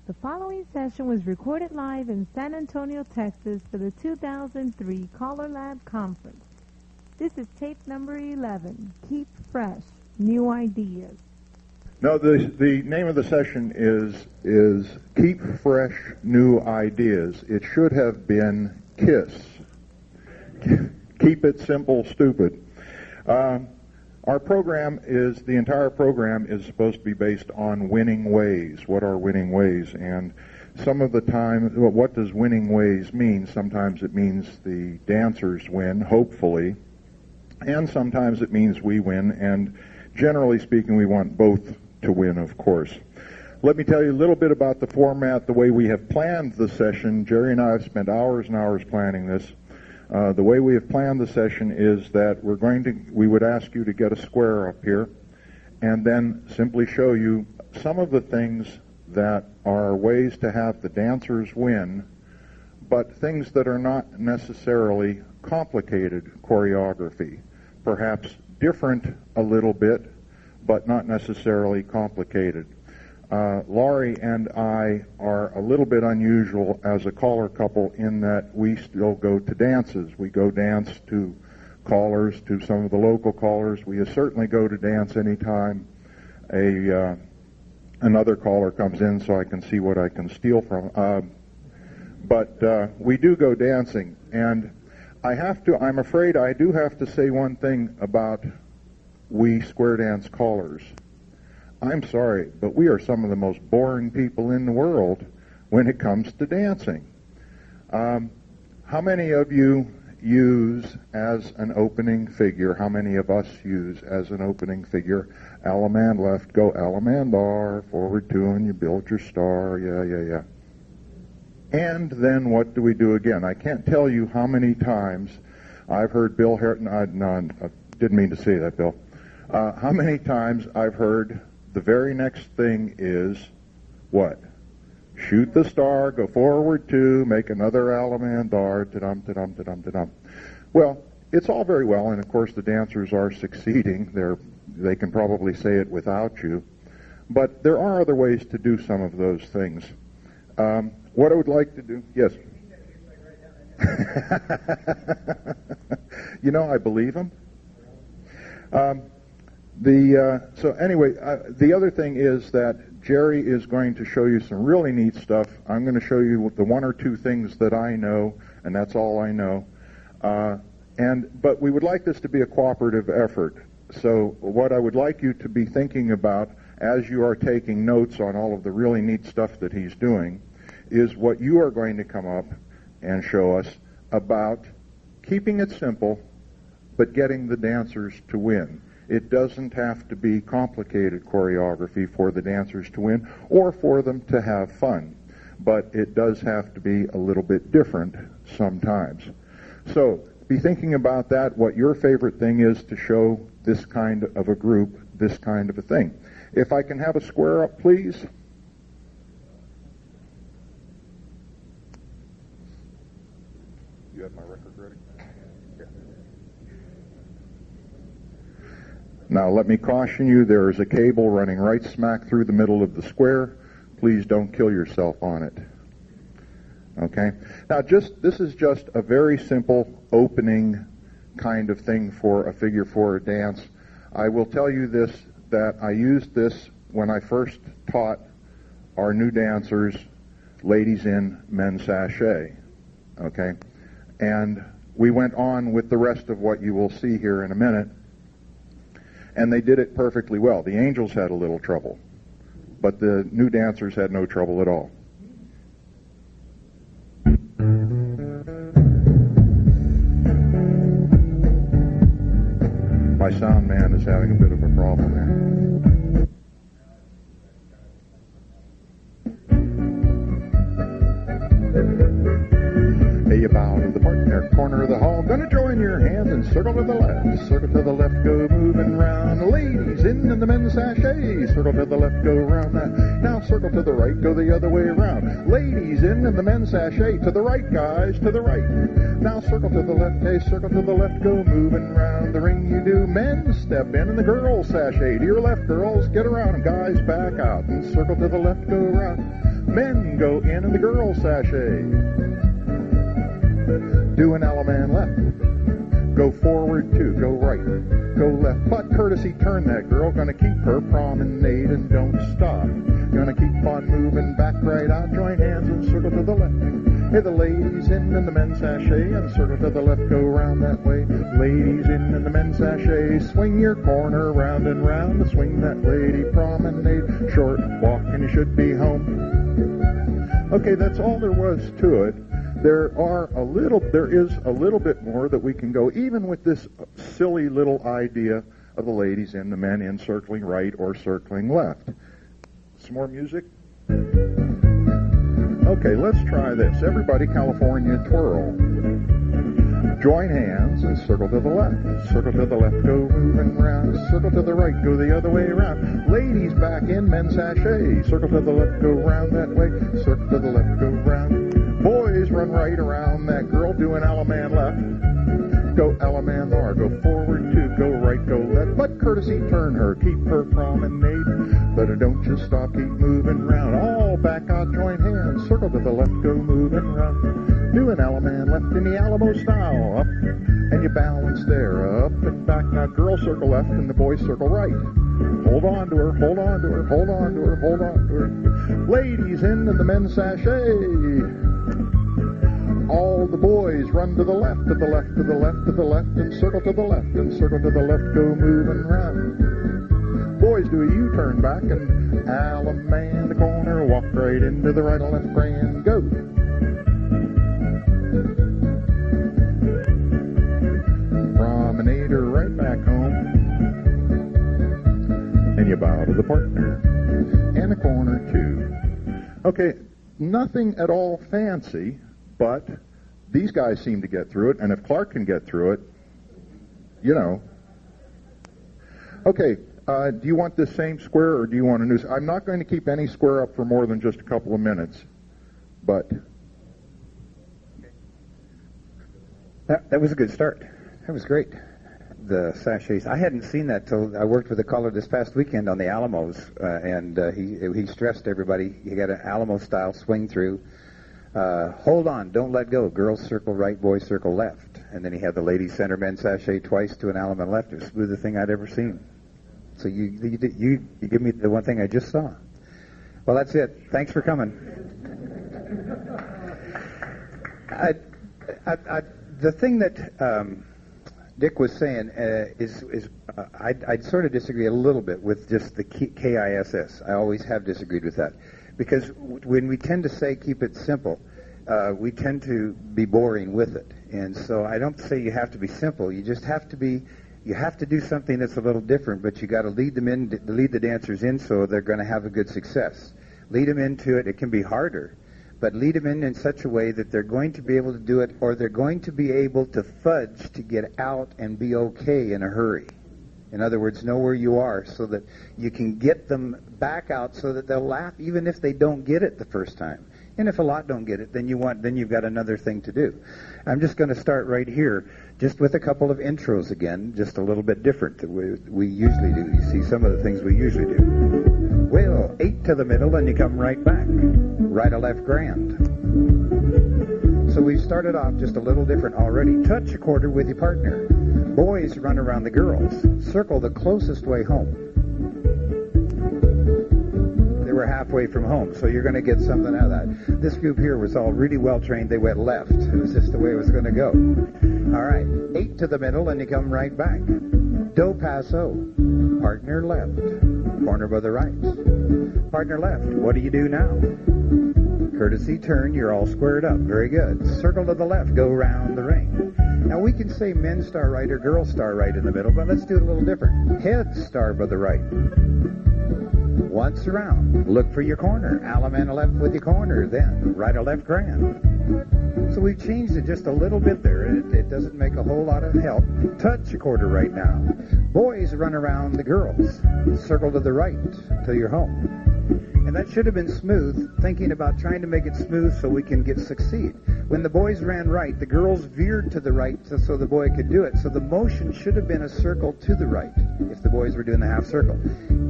The following session was recorded live in San Antonio, Texas for the 2003 CALLERLAB Conference. This is tape number 11, Keep Fresh, New Ideas. No, the name of the session is Keep Fresh, New Ideas. It should have been KISS. Keep it simple, stupid. Our program the entire program is supposed to be based on winning ways. What are winning ways? And some of the time, what does winning ways mean? Sometimes it means the dancers win, hopefully, and sometimes it means we win, and generally speaking, we want both to win, of course. Let me tell you a little bit about the format, the way we have planned the session. Jerry and I have spent hours and hours planning this. The way we have planned the session is that we would ask you to get a square up here and then simply show you some of the things that are ways to have the dancers win, but things that are not necessarily complicated choreography. Perhaps different a little bit, but not necessarily complicated. Laurie and I are a little bit unusual as a caller couple in that we still go to dances. We go dance to callers, to some of the local callers. We certainly go to dance anytime another caller comes in so I can see what I can steal from. But we do go dancing. And I'm afraid I do have to say one thing about we square dance callers. I'm sorry, but we are some of the most boring people in the world when it comes to dancing. How many of you use as an opening figure, how many of us use as an opening figure, Allemande left, go Allemande, forward two, and you build your star, yeah. And then what do we do again? I can't tell you how many times I've heard Bill Harrington, I didn't mean to say that, Bill. How many times I've heard the very next thing is what? Shoot the star, go forward two, make another Allemande, ta-dum, ta-dum, ta-dum, ta-dum. Well, it's all very well, and of course the dancers are succeeding. They can probably say it without you. But there are other ways to do some of those things. What I would like to do, yes? You know, I believe him. So anyway, the other thing is that Jerry is going to show you some really neat stuff. I'm going to show you the one or two things that I know, and that's all I know. But we would like this to be a cooperative effort. So what I would like you to be thinking about as you are taking notes on all of the really neat stuff that he's doing is what you are going to come up and show us about keeping it simple, but getting the dancers to win. It doesn't have to be complicated choreography for the dancers to win or for them to have fun, but it does have to be a little bit different sometimes. So be thinking about that, what your favorite thing is to show this kind of a group, this kind of a thing. If I can have a square up, please. You have my record ready? Now let me caution you, there is a cable running right smack through the middle of the square. Please don't kill yourself on it. Okay? Now this is just a very simple opening kind of thing for a figure four dance. I will tell you this, that I used this when I first taught our new dancers ladies in men's sachet. Okay? And we went on with the rest of what you will see here in a minute. And they did it perfectly well. The angels had a little trouble, but the new dancers had no trouble at all. My sound man is having a bit of a problem there. Hey, you bow to the partner, corner of the hall. Gonna join your hands and circle to the left. Circle to the left, go moving round. Ladies in the men's sachet. Circle to the left, go round. Now circle to the right, go the other way around. Ladies in the men's sachet. To the right, guys, to the right. Now circle to the left, hey, circle to the left, go moving round the ring you do. Men step in and the girls sashay. To your left, girls, get around. Guys, back out and circle to the left, go around. Men go in and the girls sashay. Do an Alaman left. Go forward 2, go right, go left. But courtesy turn that girl, gonna keep her promenade and don't stop. Gonna keep on moving back right out, join hands and circle to the left. Hey, the ladies in and the men sashay, and circle to the left, go round that way. Ladies in and the men sashay, swing your corner round and round, and swing that lady promenade. Short walk and you should be home. Okay, that's all there was to it. There is a little bit more that we can go, even with this silly little idea of the ladies and the men in circling right or circling left. Some more music? Okay, let's try this. Everybody, California twirl. Join hands and circle to the left. Circle to the left, go moving round. Circle to the right, go the other way around. Ladies back in, men sashay. Circle to the left, go round that way. Circle to the left, go round. Boys run right around that girl, do an Alaman left. Go Alaman R, go forward 2, go right, go left. But courtesy turn her, keep her promenade. But don't just stop, keep moving round. All back out, join hands, circle to the left, go moving round. Do an Alaman left in the Alamo style, up, and you balance there, up and back. Now girls circle left and the boys circle right. Hold on to her, hold on to her, hold on to her, hold on to her. Ladies in and the men sashay. All the boys run to the left, to the left, to the left, to the left, and circle to the left, and circle to the left, go moving round. Boys do a U-turn back, and Alaman the corner, walk right into the right and left grand, go. Promenader right back home. And you bow to the partner. And a corner 2. Okay, nothing at all fancy, but these guys seem to get through it, and if Clark can get through it, you know. Okay, do you want this same square, or do you want a new... I'm not going to keep any square up for more than just a couple of minutes, but... That was a good start. That was great. The sachets. I hadn't seen that till I worked with a caller this past weekend on the Alamos, and he stressed everybody. You got an Alamo-style swing through. Hold on, don't let go. Girls circle right, boys circle left. And then he had the ladies center, men sachet twice to an Alaman left. It was the smoothest thing I'd ever seen. So you give me the one thing I just saw. Well, that's it. Thanks for coming. The thing that Dick was saying I'd sort of disagree a little bit with just the KISS. I always have disagreed with that. Because when we tend to say keep it simple, we tend to be boring with it. And so I don't say you have to be simple. You just have to be, you have to do something that's a little different, but you got to lead them in, lead the dancers in so they're going to have a good success. Lead them into it. It can be harder, but lead them in such a way that they're going to be able to do it, or they're going to be able to fudge to get out and be okay in a hurry. In other words, know where you are so that you can get them back out so that they'll laugh even if they don't get it the first time. And if a lot don't get it, then you've got another thing to do. I'm just going to start right here just with a couple of intros again, just a little bit different than we usually do. You see some of the things we usually do. Well, 8 to the middle and you come right back. Right or left grand. So we've started off just a little different already. Touch a quarter with your partner. Boys run around the girls. Circle the closest way home. They were halfway from home, so you're going to get something out of that. This group here was all really well trained. They went left. It was just the way it was going to go. All right, 8 to the middle, and you come right back. Do paso. Partner left. Corner by the right. Partner left. What do you do now? Courtesy turn. You're all squared up. Very good. Circle to the left. Go round the ring. Now, we can say men star right or girl star right in the middle, but let's do it a little different. Head star by the right. Once around. Look for your corner. Alaman left with your corner. Then right or left grand. So we've changed it just a little bit there. It doesn't make a whole lot of help. Touch a quarter right now. Boys run around the girls. Circle to the right till you're home. And that should have been smooth, thinking about trying to make it smooth so we can succeed. When the boys ran right, the girls veered to the right so the boy could do it. So the motion should have been a circle to the right if the boys were doing the half circle.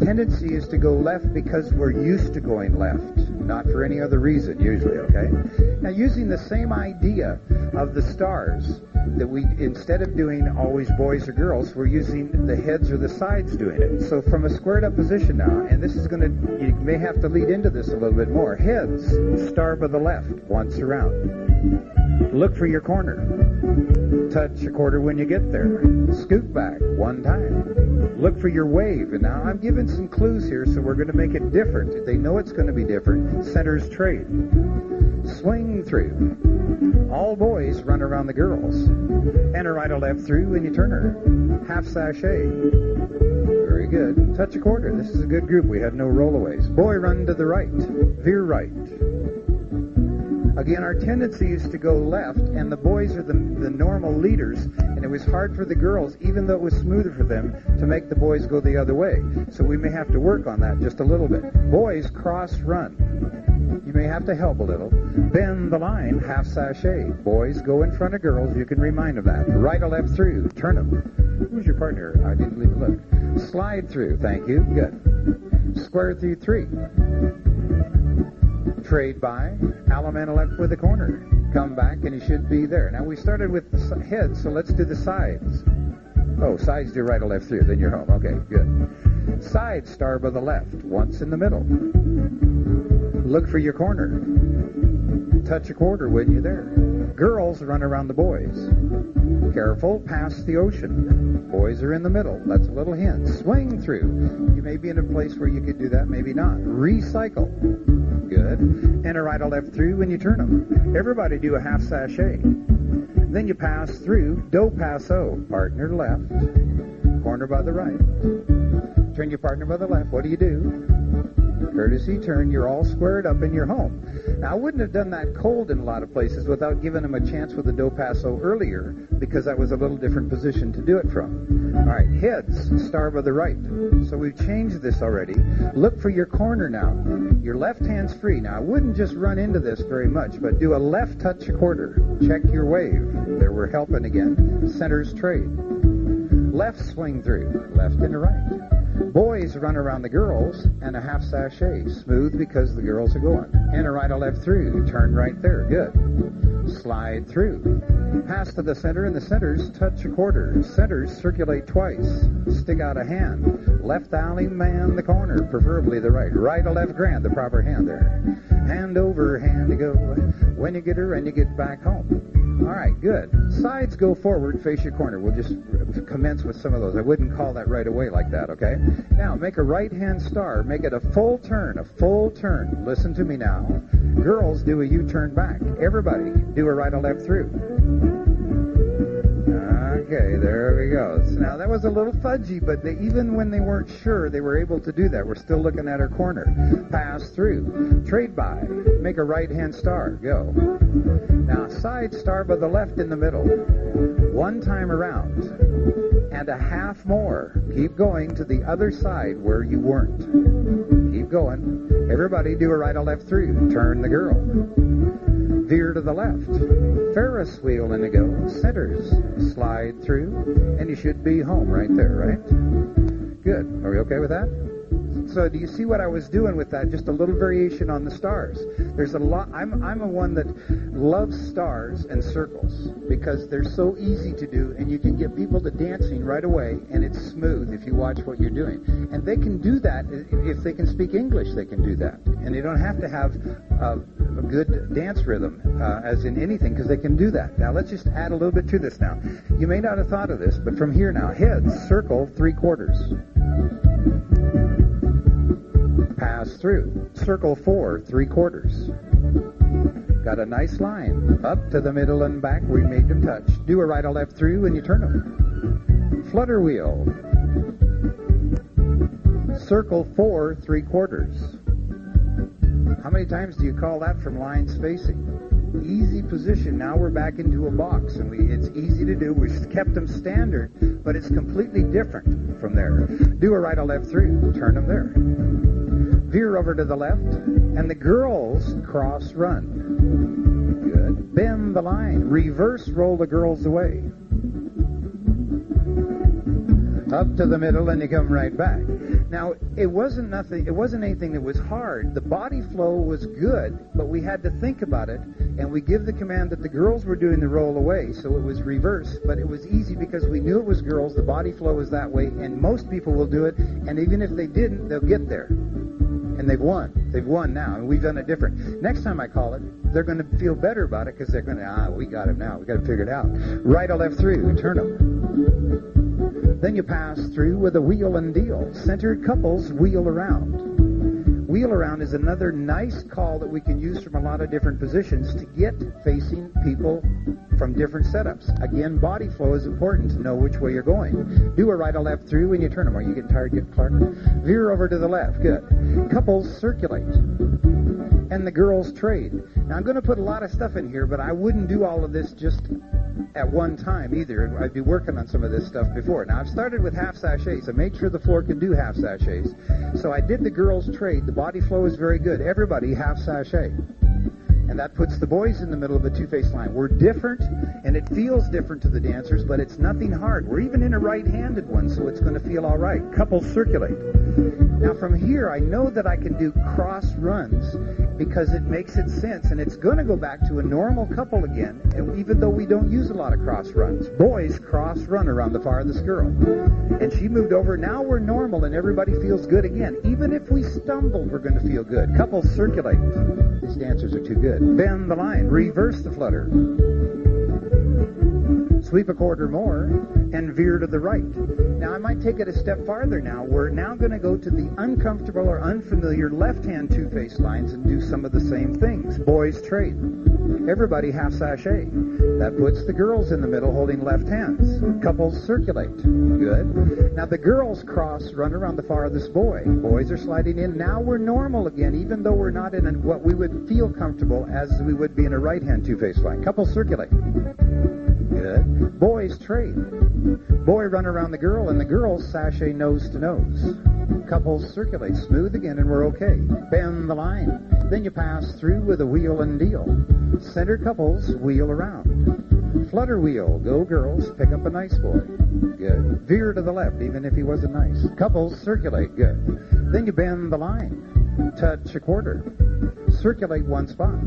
Tendency is to go left because we're used to going left, not for any other reason usually, okay? Now using the same idea of the stars, that we, instead of doing always boys or girls, we're using the heads or the sides doing it. So from a squared up position now, and this is going to, you may have to lead into this a little bit more. Heads, star by the left, once around. Look for your corner. Touch a quarter when you get there. Scoot back one time. Look for your wave. And now I'm giving some clues here, so we're going to make it different. They know it's going to be different. Centers trade. Swing through. All boys run around the girls. And a right or left through when you turn her. Half sachet. Very good. Touch a quarter. This is a good group. We had no rollaways. Boy run to the right. Veer right. Again, our tendency is to go left, and the boys are the normal leaders, and it was hard for the girls, even though it was smoother for them, to make the boys go the other way. So we may have to work on that just a little bit. Boys cross run. You may have to help a little. Bend the line, half sachet. Boys go in front of girls. You can remind them that. Right or left through. Turn them. Who's your partner? I didn't leave a look. Slide through. Thank you. Good. Square through 3. Trade by. Allemande left with the corner. Come back and he should be there. Now we started with the heads, so let's do the sides. Oh, sides do right or left through. Then you're home. Okay, good. Side star by the left. Once in the middle. Look for your corner. Touch a quarter when you're there. Girls run around the boys. Careful, past the ocean. Boys are in the middle. That's a little hint. Swing through. You may be in a place where you could do that, maybe not. Recycle. Good. And a right or left through when you turn them. Everybody do a half sachet. Then you pass through. Do passo. Partner left. Corner by the right. Turn your partner by the left. What do you do? Courtesy turn. You're all squared up and you're home. Now, I wouldn't have done that cold in a lot of places without giving them a chance with the do passo earlier, because that was a little different position to do it from. All right, heads, star by the right. So we've changed this already. Look for your corner now. Your left hand's free. Now, I wouldn't just run into this very much, but do a left touch a quarter. Check your wave. There we're helping again. Centers trade. Left swing through. Left and a right. Boys run around the girls and a half sachet. Smooth because the girls are going. And a right or left through. Turn right there. Good. Slide through. Pass to the center, and the centers touch a quarter. Centers circulate twice. Stick out a hand. Left alley man the corner, preferably the right. Right or left grand, the proper hand there. Hand over, hand to go. When you get her and you get back home. All right, good. Sides go forward, face your corner. We'll just commence with some of those. I wouldn't call that right away like that, okay? Now, make a right-hand star. Make it a full turn, a full turn. Listen to me now. Girls, do a U-turn back. Everybody, do a right or left through. Okay, there we go. So now, that was a little fudgy, but even when they weren't sure, they were able to do that. We're still looking at our corner. Pass through. Trade by. Make a right-hand star. Go. Now, side star by the left in the middle. One time around. And a half more. Keep going to the other side where you weren't. Keep going. Everybody do a right or left through. Turn the girl. Veer to the left. Ferris wheel in a go. Centers. Slide through. And you should be home right there, right? Good. Are we okay with that? So do you see what I was doing with that? Just a little variation on the stars. There's a lot. I'm a one that loves stars and circles because they're so easy to do, and you can get people to dancing right away, and it's smooth if you watch what you're doing. And they can do that if they can speak English. They can do that, and they don't have to have a good dance rhythm, as in anything, because they can do that. Now let's just add a little bit to this. Now you may not have thought of this, but from here now, heads circle 3/4. Pass through. Circle 4 3/4. Got a nice line. Up to the middle and back. We made them touch. Do a right or left through and you turn them. Flutter wheel. Circle 4 3/4. How many times do you call that from line spacing? Easy position. Now we're back into a box, and it's easy to do. We've kept them standard, but it's completely different from there. Do a right or left through. Turn them there. Veer over to the left, and the girls cross run. Good. Bend the line. Reverse roll the girls away. Up to the middle, and you come right back. Now, it wasn't anything that was hard. The body flow was good, but we had to think about it, and we give the command that the girls were doing the roll away, so it was reversed, but it was easy because we knew it was girls, the body flow was that way, and most people will do it, and even if they didn't, they'll get there. And they've won. They've won now, and we've done it different. Next time I call it, they're going to feel better about it because they're going to, we got it now. We got to figure it out. Right or left through, turn them. Then you pass through with a wheel and deal. Centered couples wheel around. Wheel around is another nice call that we can use from a lot of different positions to get facing people from different setups. Again, body flow is important to know which way you're going. Do a right or left through when you turn them. Are you getting tired yet, Clark? Veer over to the left. Good. Couples circulate. And the girls trade. Now, I'm going to put a lot of stuff in here, but I wouldn't do all of this just at one time either. I'd be working on some of this stuff before. Now, I've started with half sachets. I made sure the floor could do half sachets. So I did the girls trade. The body flow is very good. Everybody half sachet. And that puts the boys in the middle of a two-faced line. We're different, and it feels different to the dancers, but it's nothing hard. We're even in a right-handed one, so it's going to feel all right. Couples circulate. Now, from here, I know that I can do cross runs because it makes it sense, and it's going to go back to a normal couple again, and even though we don't use a lot of cross runs. Boys cross run around the farthest girl. And she moved over. Now we're normal, and everybody feels good again. Even if we stumble, we're going to feel good. Couples circulate. These dancers are too good. Bend the line. Reverse the flutter. Sweep a quarter more and veer to the right. Now, I might take it a step farther now. We're now going to go to the uncomfortable or unfamiliar left-hand two-faced lines and do some of the same things. Boys trade. Everybody half sachet. That puts the girls in the middle holding left hands. Couples circulate. Good. Now, the girls cross, run around the farthest boy. Boys are sliding in. Now we're normal again, even though we're not in what we would feel comfortable as we would be in a right-hand two-faced line. Couples circulate. Good. Boys trade. Boy run around the girl, and the girls sashay nose to nose. Couples circulate. Smooth again, and we're okay. Bend the line. Then you pass through with a wheel and deal. Center couples wheel around. Flutter wheel. Go girls. Pick up a nice boy. Good. Veer to the left, even if he wasn't nice. Couples circulate. Good. Then you bend the line. Touch a quarter. Circulate one spot.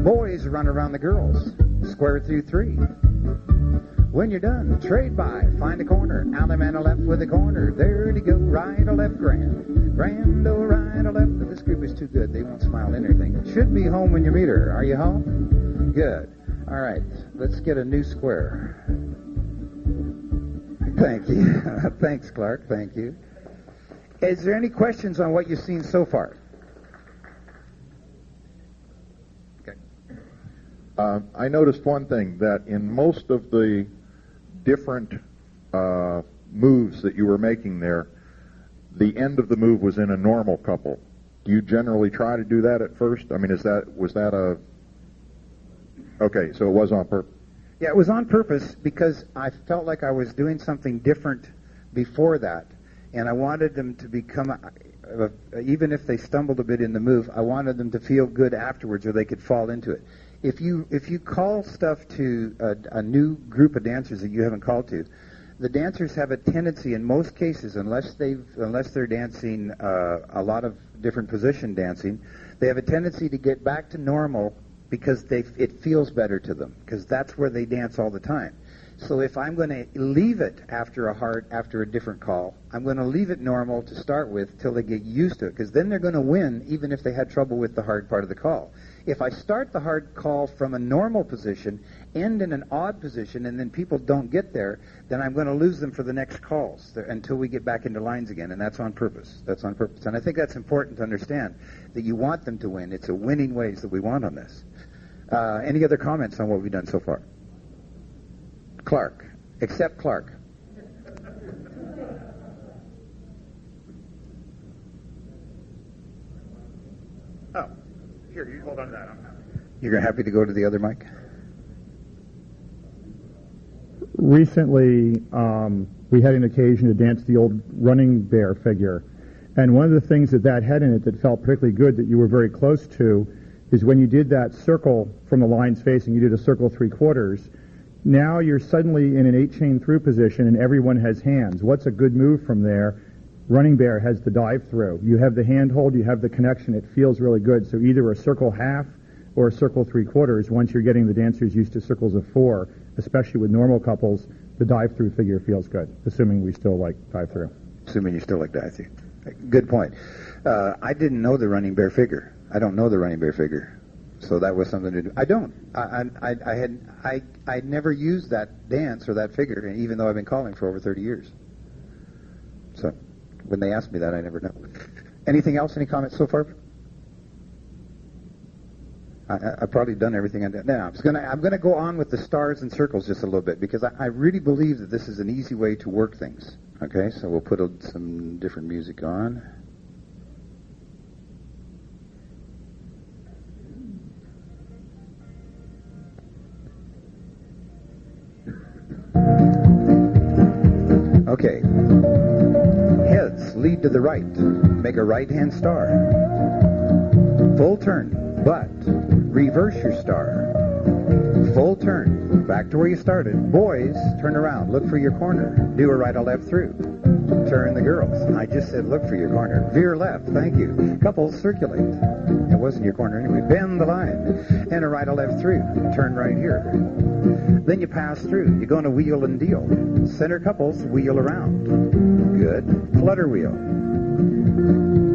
Boys run around the girls. Square through three. When you're done, trade by, find a corner. Alley man a left with a corner. There to go, right or left, grand. Grand, oh, right or left. But this group is too good. They won't smile anything. Should be home when you meet her. Are you home? Good. All right, let's get a new square. Thank you. Thanks, Clark. Thank you. Is there any questions on what you've seen so far? Okay. I noticed one thing, that in most of the different moves that you were making there, the end of the move was in a normal couple. Do you generally try to do that at first? I mean, was that a... Okay, so it was on purpose. Yeah, it was on purpose because I felt like I was doing something different before that, and I wanted them to become, even if they stumbled a bit in the move, I wanted them to feel good afterwards, or they could fall into it. If you call stuff to a new group of dancers that you haven't called to, the dancers have a tendency, in most cases, unless they're dancing a lot of different position dancing, they have a tendency to get back to normal because it feels better to them, because that's where they dance all the time. So if I'm going to leave it after a different call, I'm going to leave it normal to start with till they get used to it, because then they're going to win even if they had trouble with the hard part of the call. If I start the hard call from a normal position, end in an odd position, and then people don't get there, then I'm going to lose them for the next calls until we get back into lines again, and that's on purpose. That's on purpose. And I think that's important to understand, that you want them to win. It's a winning ways that we want on this. Any other comments on what we've done so far? Clark. Except Clark. Oh, here, you hold on to that. You're happy to go to the other mic? Recently, we had an occasion to dance the old running bear figure. And one of the things that had in it that felt particularly good that you were very close to is when you did that circle from the lines facing, you did a circle 3/4. Now you're suddenly in an 8-chain through position and everyone has hands. What's a good move from there? Running bear has the dive through. You have the hand hold, you have the connection. It feels really good. So either a circle half or a circle 3/4. Once you're getting the dancers used to circles of 4, especially with normal couples, the dive through figure feels good, assuming we still like dive through. Assuming you still like dive through. Good point. I didn't know the running bear figure. I don't know the running bear figure. So that was something to do. I don't. I never used that dance or that figure, even though I've been calling for over 30 years. So when they asked me that, I never know. Anything else? Any comments so far? I've probably done everything I did. Now I'm gonna go on with the stars and circles just a little bit because I really believe that this is an easy way to work things. Okay, so we'll put some different music on. Okay. Heads lead to the right. Make a right-hand star. Full turn. But reverse your star. Full turn. Back to where you started. Boys, turn around. Look for your corner. Do a right or left through. Turn the girls. I just said look for your corner. Veer left. Thank you. Couples, circulate. It wasn't your corner anyway. Bend the line. And a right or left through. Turn right here. Then you pass through. You're going to wheel and deal. Center couples, wheel around. Good. Flutter wheel.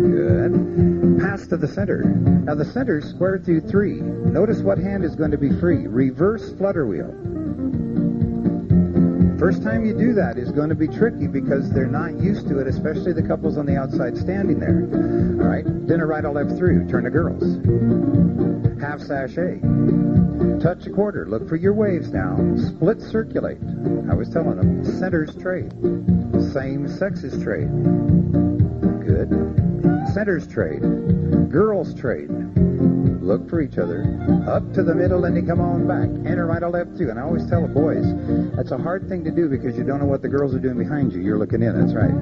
Good. Pass to the center. Now the center is square through 3. Notice what hand is going to be free. Reverse flutter wheel. First time you do that is going to be tricky because they're not used to it, especially the couples on the outside standing there. All right. Then a right or left through. Turn to girls. Half sachet. Touch a quarter. Look for your waves now. Split circulate. I was telling them. Centers trade. Same sexes trade. Good. Centers trade. Girls trade. Look for each other. Up to the middle and you come on back. And a right or left through. And I always tell the boys, that's a hard thing to do because you don't know what the girls are doing behind you. You're looking in. That's right.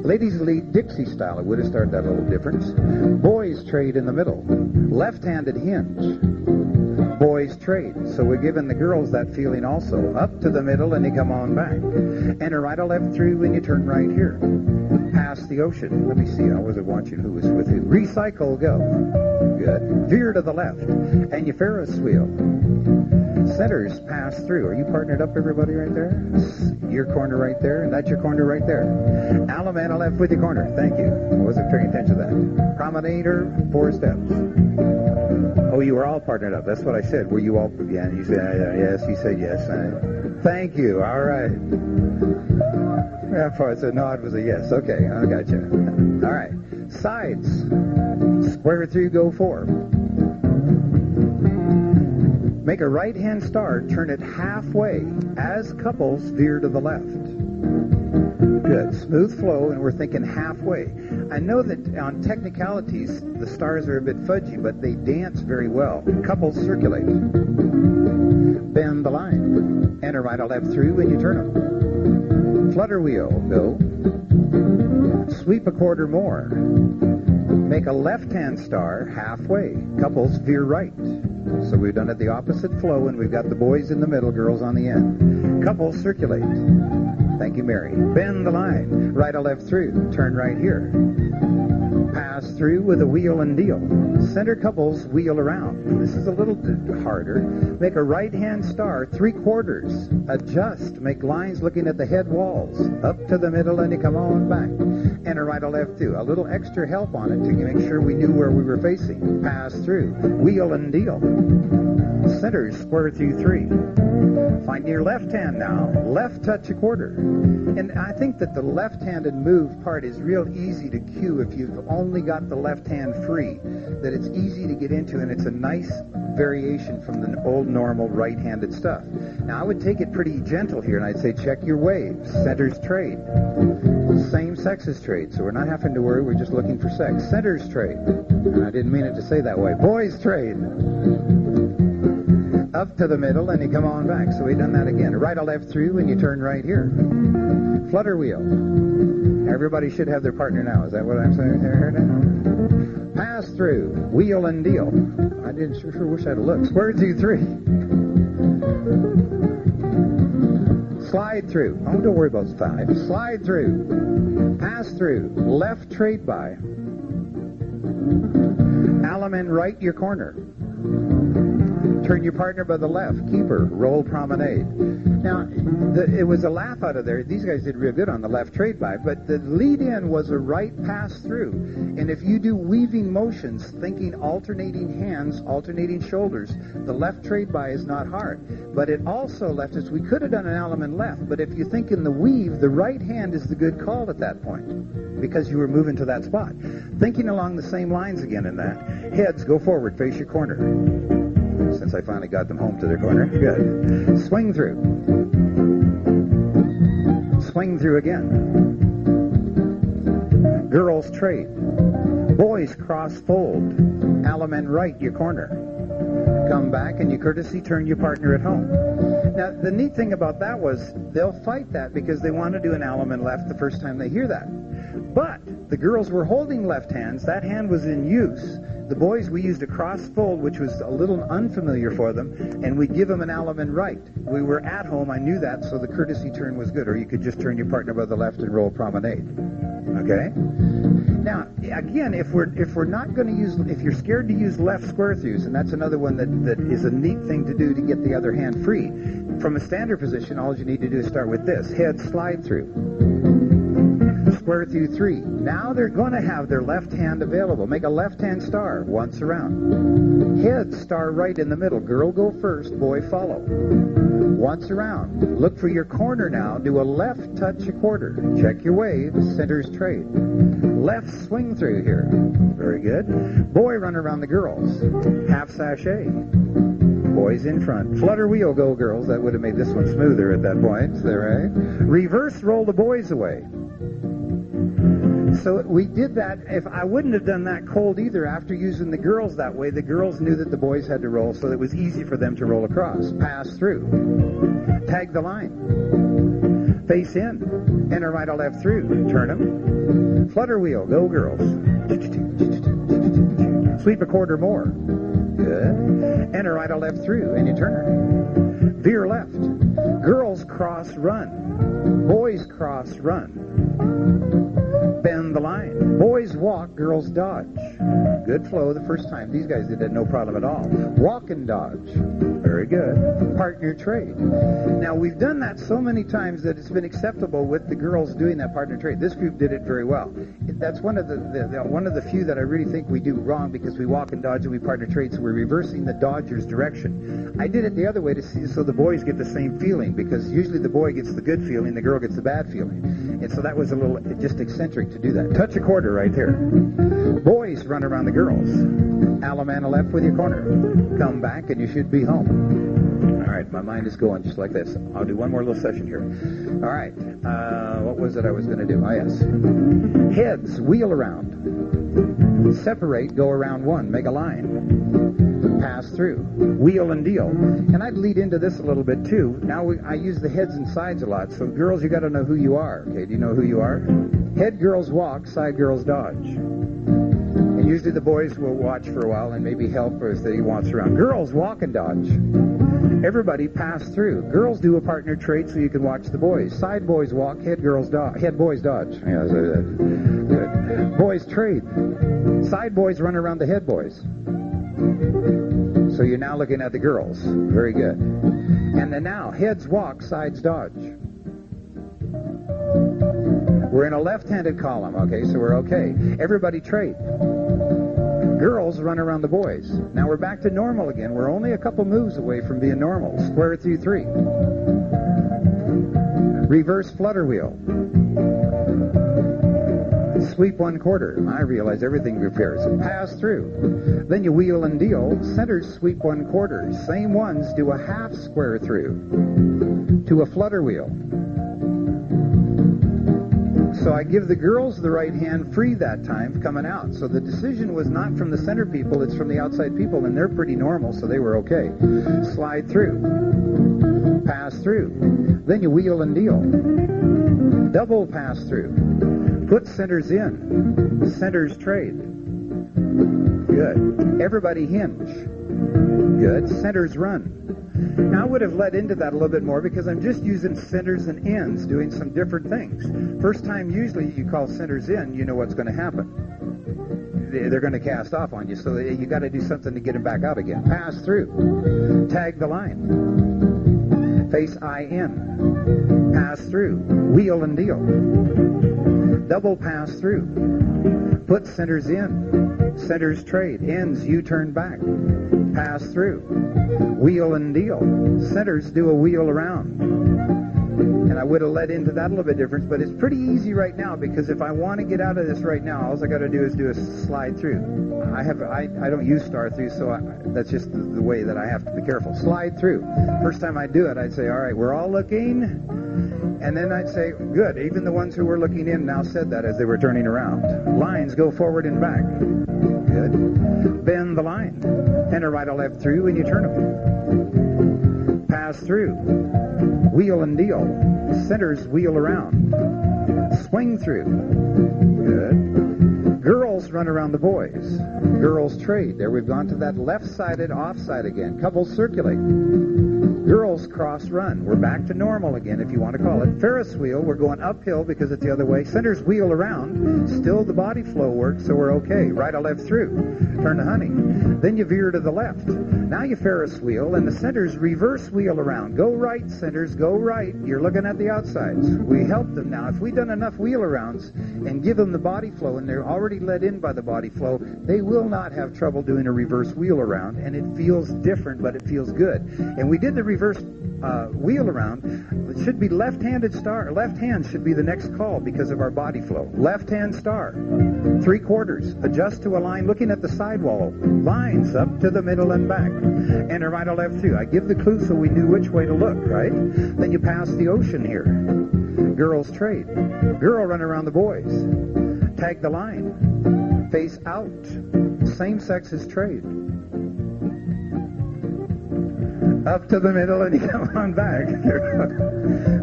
Ladies lead Dixie style. It would have started that little difference. Boys trade in the middle. Left-handed hinge. Boys trade. So we're giving the girls that feeling also. Up to the middle and you come on back. And a right or left through and you turn right here. Past the ocean. Let me see. I wasn't watching who was with who. Recycle, go. Good. Veer to the left. And you Ferris wheel. Centers pass through. Are you partnered up, everybody, right there? Your corner right there, and that's your corner right there. Alamana left with your corner. Thank you. I wasn't paying attention to that. Promenader, 4 steps. Oh, you were all partnered up. That's what I said. Were you all? Yeah, you said yes. You said yes. Thank you. All right. I said no, it was a yes. Okay, I got you. All right. Sides. Square through, go 4. Make a right-hand star, turn it halfway. As couples, veer to the left. Good. Smooth flow, and we're thinking halfway. I know that on technicalities, the stars are a bit fudgy, but they dance very well. Couples circulate. Bend the line. And a right or left through, and you turn them. Flutter wheel, go. Sweep a quarter more. Make a left-hand star halfway. Couples veer right. So we've done it the opposite flow, and we've got the boys in the middle, girls on the end. Couples circulate. Thank you, Mary. Bend the line. Right or left through. Turn right here. Pass through with a wheel and deal. Center couples wheel around. This is a little bit harder. Make a right-hand star, 3/4. Adjust. Make lines looking at the head walls. Up to the middle and you come on back. And a right or left through. A little extra help on it to make sure we knew where we were facing. Pass through. Wheel and deal. Centers square through 3. Find your left hand now. Left touch a quarter. And I think that the left-handed move part is real easy to cue if you've only got the left hand free. That it's easy to get into, and it's a nice variation from the old normal right-handed stuff. Now I would take it pretty gentle here, and I'd say check your waves. Centers trade. Same sexes trade, so we're not having to worry. We're just looking for sex. Centers trade. And I didn't mean it to say that way. Boys trade. Up to the middle, and you come on back. So we've done that again. Right or left through, and you turn right here. Flutter wheel. Everybody should have their partner now. Is that what I'm saying here now? Pass pass through, wheel and deal. I didn't sure wish I'd have looked. Square through 3. Slide through. Oh, don't worry about 5. Slide through. Pass through. Left trade by. Alaman right your corner. Turn your partner by the left. Keeper. Roll promenade. Now, it was a laugh out of there. These guys did real good on the left trade by, but the lead-in was a right pass-through. And if you do weaving motions, thinking alternating hands, alternating shoulders, the left trade by is not hard. But it also left us, we could have done an Alaman left, but if you think in the weave, the right hand is the good call at that point, because you were moving to that spot. Thinking along the same lines again in that. Heads, go forward, face your corner. Since I finally got them home to their corner. Good. Swing through. Swing through again. Girls trade. Boys cross fold. Alaman right your corner. Come back and you courtesy turn your partner at home. Now, the neat thing about that was they'll fight that because they want to do an Alaman left the first time they hear that. But the girls were holding left hands. That hand was in use. The boys, we used a cross fold, which was a little unfamiliar for them, and we'd give them an Alaman right. We were at home, I knew that, so the courtesy turn was good, or you could just turn your partner by the left and roll promenade. Okay? Now, again, if we're not going to use, if you're scared to use left square throughs, and that's another one that is a neat thing to do to get the other hand free, from a standard position, all you need to do is start with this. Head slide through. Square through 3. Now they're going to have their left hand available. Make a left hand star once around. Head star right in the middle. Girl go first, boy follow. Once around. Look for your corner now. Do a left touch a quarter. Check your wave. Centers trade. Left swing through here. Very good. Boy run around the girls. Half sachet. Boys in front. Flutter wheel go girls. That would have made this one smoother at that point. Is that right? Reverse roll the boys away. So we did that. If I wouldn't have done that cold either after using the girls that way, the girls knew that the boys had to roll, so it was easy for them to roll across. Pass through. Tag the line. Face in. Enter right or left through. Turn them. Flutter wheel. Go girls. Sweep a quarter more. Good. Enter right or left through, and you turn. Veer left. Girls cross run. Boys cross run. Bend the line. Boys walk, girls dodge. Good flow the first time. These guys did it no problem at all. Walk and dodge. Very good. Partner trade. Now, we've done that so many times that it's been acceptable with the girls doing that partner trade. This group did it very well. That's one of the few that I really think we do wrong because we walk and dodge and we partner trade, so we're reversing the dodger's direction. I did it the other way to see so the boys get the same feeling, because usually the boy gets the good feeling, the girl gets the bad feeling. And so that was a little just eccentric to do that. Touch a quarter right here. Boys run around the girls. Alamana left with your corner. Come back and you should be home. All right, my mind is going just like this. I'll do one more little session here. All right, what was it I was going to do? Oh, yes. Heads, wheel around. Separate, go around one. Make a line. Pass through. Wheel and deal. And I'd lead into this a little bit, too. Now, I use the heads and sides a lot. So, girls, you got to know who you are. Okay, do you know who you are? Head girls walk, side girls dodge. And usually the boys will watch for a while and maybe help if they wants around. Girls walk and dodge. Everybody pass through. Girls do a partner trade so you can watch the boys. Side boys walk, head boys dodge. Yeah, good. Boys trade. Side boys run around the head boys. So you're now looking at the girls. Very good. And then now, heads walk, sides dodge. We're in a left-handed column, okay, so we're okay. Everybody trade. Girls run around the boys. Now we're back to normal again. We're only a couple moves away from being normal. Square it through 3. Reverse flutter wheel. Sweep 1 quarter. I realize everything repairs. Pass through. Then you wheel and deal. Centers sweep 1 quarter. Same ones do a half square through to a flutter wheel. So I give the girls the right hand free that time coming out. So the decision was not from the center people, it's from the outside people, and they're pretty normal, so they were okay. Slide through. Pass through. Then you wheel and deal. Double pass through. Put centers in. Centers trade. Good. Everybody hinge. Good. Centers run. Now I would have led into that a little bit more because I'm just using centers and ends, doing some different things. First time usually you call centers in, you know what's going to happen. They're going to cast off on you, so you got to do something to get them back out again. Pass through. Tag the line. Face in. Pass through. Wheel and deal. Double pass through. Put centers in. Centers trade. Ends U-turn back. Pass through. Wheel and deal. Centers do a wheel around. And I would have led into that a little bit different, but it's pretty easy right now because if I want to get out of this right now, all I got to do is do a slide through. I don't use star through, so that's just the way that I have to be careful. Slide through. First time I do it, I'd say, all right, we're all looking. And then I'd say, good. Even the ones who were looking in now said that as they were turning around. Lines go forward and back. Good. Bend the line. Enter right or left through, and you turn them. Pass through. Wheel and deal. Centers wheel around. Swing through. Good. Girls run around the boys. Girls trade. There we've gone to that left-sided offside again. Couples circulate. Girls cross run. We're back to normal again, if you want to call it. Ferris wheel, we're going uphill because it's the other way. Centers wheel around. Still the body flow works, so we're okay. Right or left through. Turn to honey. Then you veer to the left. Now you Ferris wheel, and the centers reverse wheel around. Go right, centers, go right. You're looking at the outsides. We help them now. If we've done enough wheel arounds and give them the body flow, and they're already led in by the body flow, they will not have trouble doing a reverse wheel around, and it feels different, but it feels good. And we did the reverse wheel around. It should be left-handed star. Left hand should be the next call because of our body flow. Left-hand star. 3/4. Adjust to a line looking at the sidewall. Lines up to the middle and back. Enter right or left through. I give the clue so we knew which way to look, right? Then you pass the ocean here. Girls trade. Girl run around the boys. Tag the line. Face out. Same sexes trade. Up to the middle and you come on back.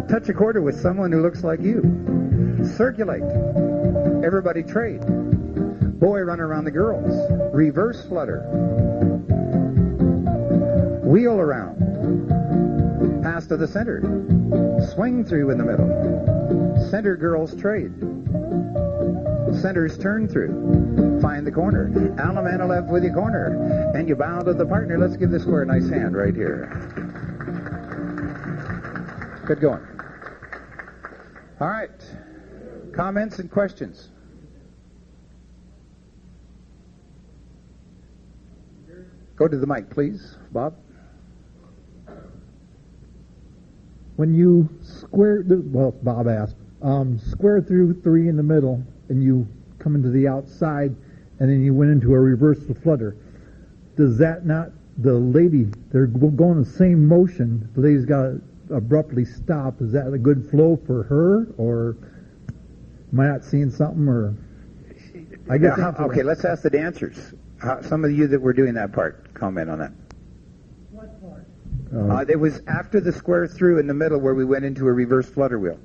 Touch a quarter with someone who looks like you. Circulate. Everybody trade. Boy run around the girls. Reverse flutter. Wheel around. Pass to the center. Swing through in the middle. Center girls trade. Centers turn through. Find the corner. Alamana left with your corner. And you bow to the partner. Let's give the square a nice hand right here. Good going. All right. Comments and questions? Go to the mic, please, Bob. When you Bob asked, square through 3 in the middle, and you come into the outside, and then you went into a reverse flutter. Does that not, the lady, they're going the same motion, the lady's got to abruptly stop. Is that a good flow for her, or am I not seeing something, or? I guess. Okay, let's ask the dancers. Some of you that were doing that part, comment on that. What part? It was after the square through in the middle where we went into a reverse flutter wheel.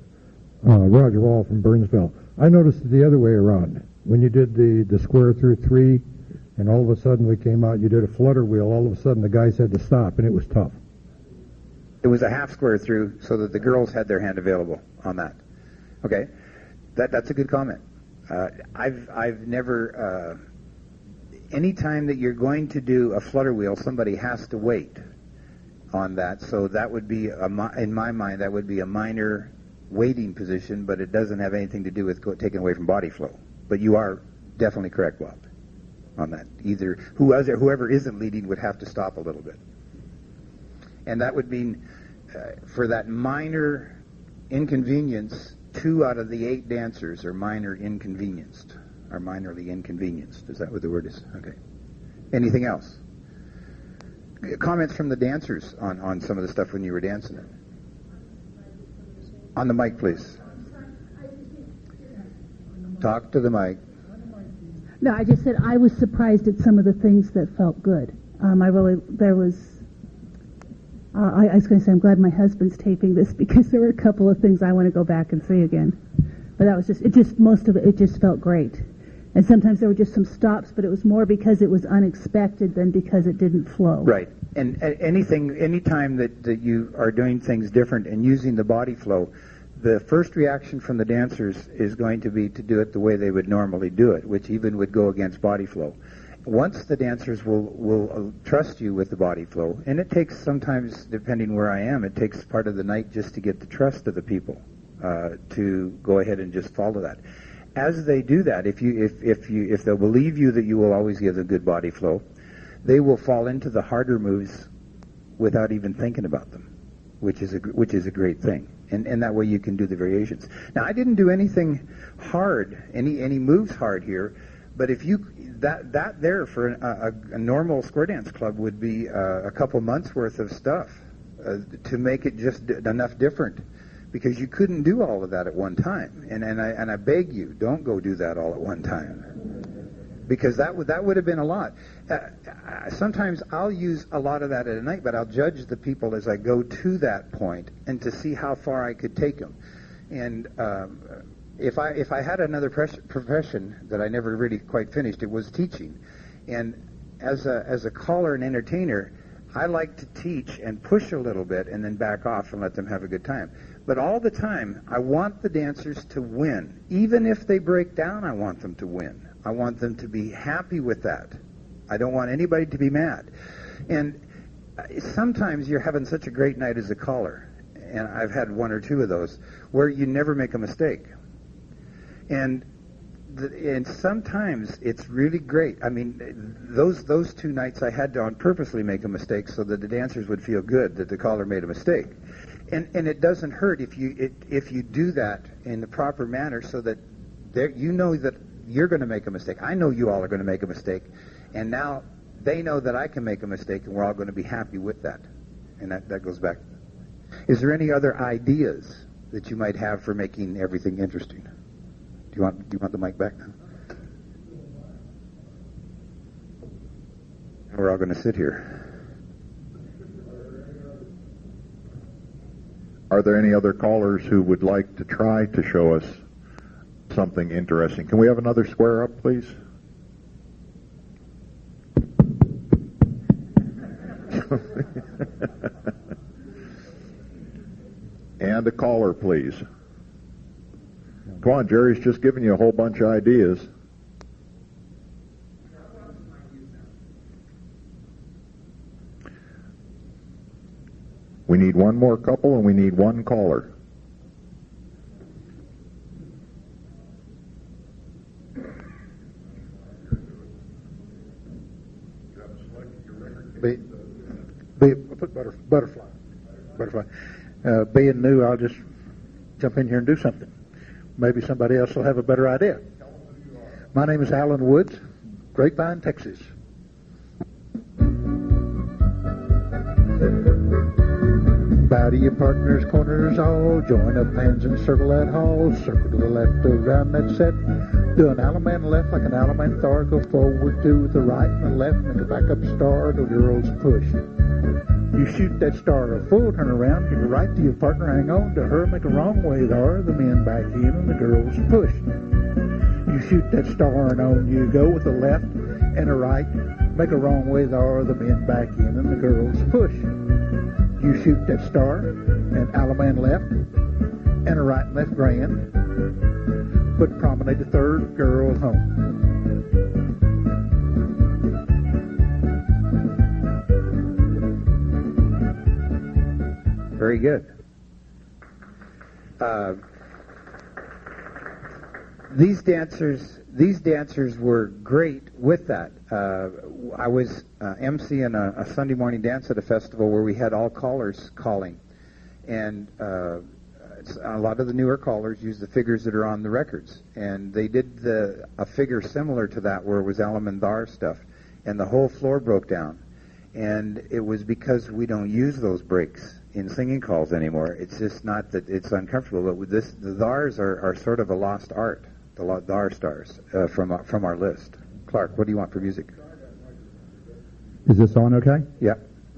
Roger Wall from Burnsville. I noticed it the other way around. When you did the square through 3, and all of a sudden we came out, you did a flutter wheel, all of a sudden the guys had to stop, and it was tough. It was a half square through so that the girls had their hand available on that. Okay, that's a good comment. I've never, any time that you're going to do a flutter wheel, somebody has to wait on that, so that would be, in my mind, that would be a minor waiting position, but it doesn't have anything to do with taking away from body flow. But you are definitely correct, Bob, on that. Either whoever isn't leading would have to stop a little bit. And that would mean, for that minor inconvenience, 2 out of the 8 dancers are minorly inconvenienced. Is that what the word is? Okay. Anything else? Comments from the dancers on some of the stuff when you were dancing it? On the mic, please. Talk to the mic. No, I just said I was surprised at some of the things that felt good. I was going to say I'm glad my husband's taping this because there were a couple of things I want to go back and see again. But that was most of it just felt great. And sometimes there were just some stops, but it was more because it was unexpected than because it didn't flow. Right. And anytime that you are doing things different and using the body flow, the first reaction from the dancers is going to be to do it the way they would normally do it, which even would go against body flow. Once the dancers will trust you with the body flow, and it takes sometimes, depending where I am, it takes part of the night just to get the trust of the people to go ahead and just follow that. As they do that, if they'll believe you that you will always give a good body flow, they will fall into the harder moves without even thinking about them, which is a great thing. And that way you can do the variations. Now, I didn't do anything hard, any moves hard here, but if you that there for a normal square dance club would be a couple months worth of stuff to make it just enough different. Because you couldn't do all of that at one time, and I beg you, don't go do that all at one time, because that would have been a lot. Sometimes I'll use a lot of that at a night, but I'll judge the people as I go to that point, and to see how far I could take them. And if I had another profession that I never really quite finished, it was teaching. And as a caller and entertainer, I like to teach and push a little bit, and then back off and let them have a good time. But all the time, I want the dancers to win. Even if they break down, I want them to win. I want them to be happy with that. I don't want anybody to be mad. And sometimes you're having such a great night as a caller, and I've had one or two of those, where you never make a mistake. And sometimes it's really great. I mean, those 2 nights I had to purposely make a mistake so that the dancers would feel good that the caller made a mistake. And it doesn't hurt if you do that in the proper manner, so that you know that you're going to make a mistake. I know you all are going to make a mistake, and now they know that I can make a mistake, and we're all going to be happy with that. And that goes back. Is there any other ideas that you might have for making everything interesting? Do you want the mic back now? We're all going to sit here. Are there any other callers who would like to try to show us something interesting? Can we have another square up, please? And a caller, please. Come on, Jerry's just giving you a whole bunch of ideas. We need one more couple, and we need one caller. Put butterfly. Being new, I'll just jump in here and do something. Maybe somebody else will have a better idea. My name is Alan Woods, Grapevine, Texas. Bow to your partners, corners all, join up hands and circle that hall, circle to the left around that set, do an Alaman left like an Alaman Thar, go forward to the right and the left, and the back up star, the girls push. You shoot that star a full turn around, give a right to your partner, hang on to her, make a wrong way there, the men back in and the girls push. You shoot that star and on you go with a left and a right, make a wrong way there, the men back in and the girls push. You shoot that star, and Alaman left, and a right and left grand, but promenade the third girl home. Very good. These dancers were great with that. I was emceeing a Sunday morning dance at a festival where we had all callers calling, and a lot of the newer callers used the figures that are on the records, and they did a figure similar to that where it was Alamandar stuff, and the whole floor broke down, and it was because we don't use those breaks in singing calls anymore. It's just not that it's uncomfortable, but the thars are sort of a lost art. The Dar stars from our list. Clark, what do you want for music? Is this on okay? Yeah.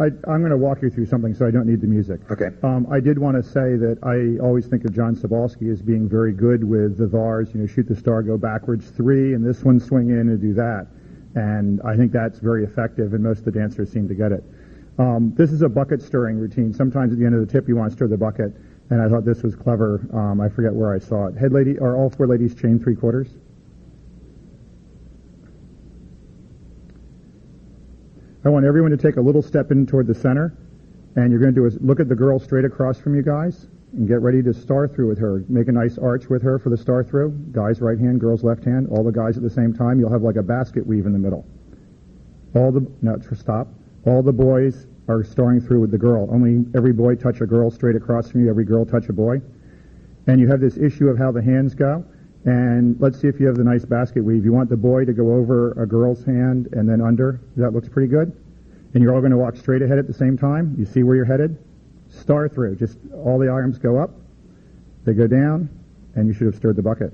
I'm going to walk you through something, so I don't need the music. Okay. I did want to say that I always think of John Sobolski as being very good with the VARs, shoot the star, go backwards 3, and this one swing in and do that. And I think that's very effective, and most of the dancers seem to get it. This is a bucket stirring routine. Sometimes at the end of the tip you want to stir the bucket, and I thought this was clever. I forget where I saw it. Head lady, are all 4 ladies chained 3/4? I want everyone to take a little step in toward the center, and you're going to do is look at the girl straight across from you guys, and get ready to star through with her. Make a nice arch with her for the star through. Guys right hand, girls left hand, all the guys at the same time. You'll have like a basket weave in the middle. Stop. All the boys are starring through with the girl. Only every boy touch a girl straight across from you, every girl touch a boy. And you have this issue of how the hands go. And let's see if you have the nice basket weave. You want the boy to go over a girl's hand and then under. That looks pretty good. And you're all going to walk straight ahead at the same time. You see where you're headed? Star through. Just all the arms go up. They go down. And you should have stirred the bucket.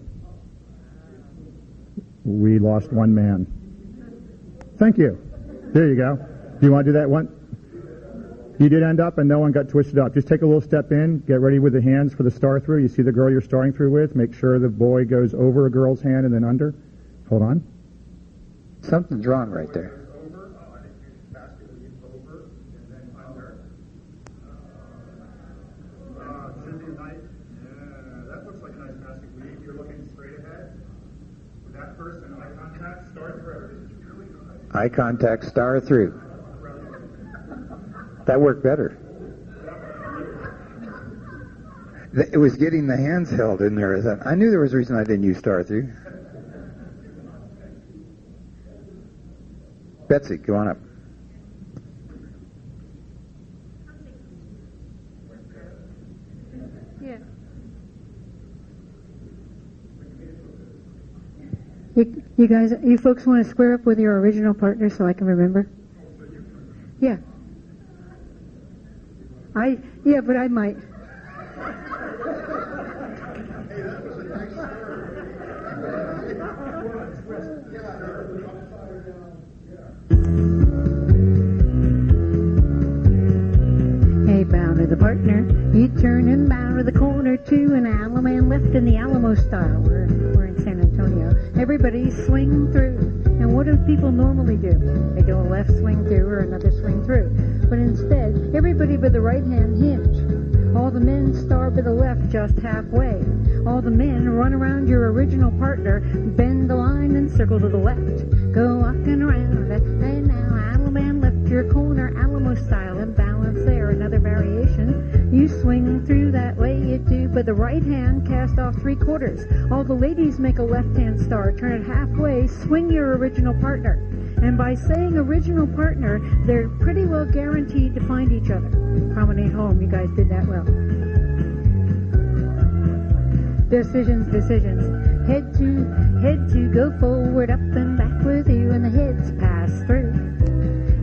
We lost one man. Thank you. There you go. Do you want to do that one? You did end up and no one got twisted up. Just take a little step in, get ready with the hands for the star through. You see the girl you're starring through with. Make sure the boy goes over a girl's hand and then under. Hold on. Something's wrong right there. That looks like a nice basket weave. You're looking straight ahead. With that person, eye contact, star through. Eye contact, star through. That worked better. It was getting the hands held in there. I knew there was a reason I didn't use star through. Betsy, go on up. Yeah. You guys, you folks want to square up with your original partner so I can remember? Yeah. Yeah, but I might. Hey, bow to the partner. You turn and bow to the corner to an Alamo left in the Alamo style. We're in San Antonio. Everybody swing through. And what do people normally do? They do a left swing through or another swing through. But instead, everybody by the right hand hinge. All the men star by the left just halfway. All the men run around your original partner, bend the line and circle to the left. Go walking around, and now Alamo left your corner, Alamo style, and balance there. Another variation. You swing through that way you do, but the right hand cast off 3/4. All the ladies make a left hand star, turn it halfway, swing your original partner. And by saying original partner, they're pretty well guaranteed to find each other. Promenade home, you guys did that well. Decisions. Head to, go forward, up and back with you, and the heads pass through.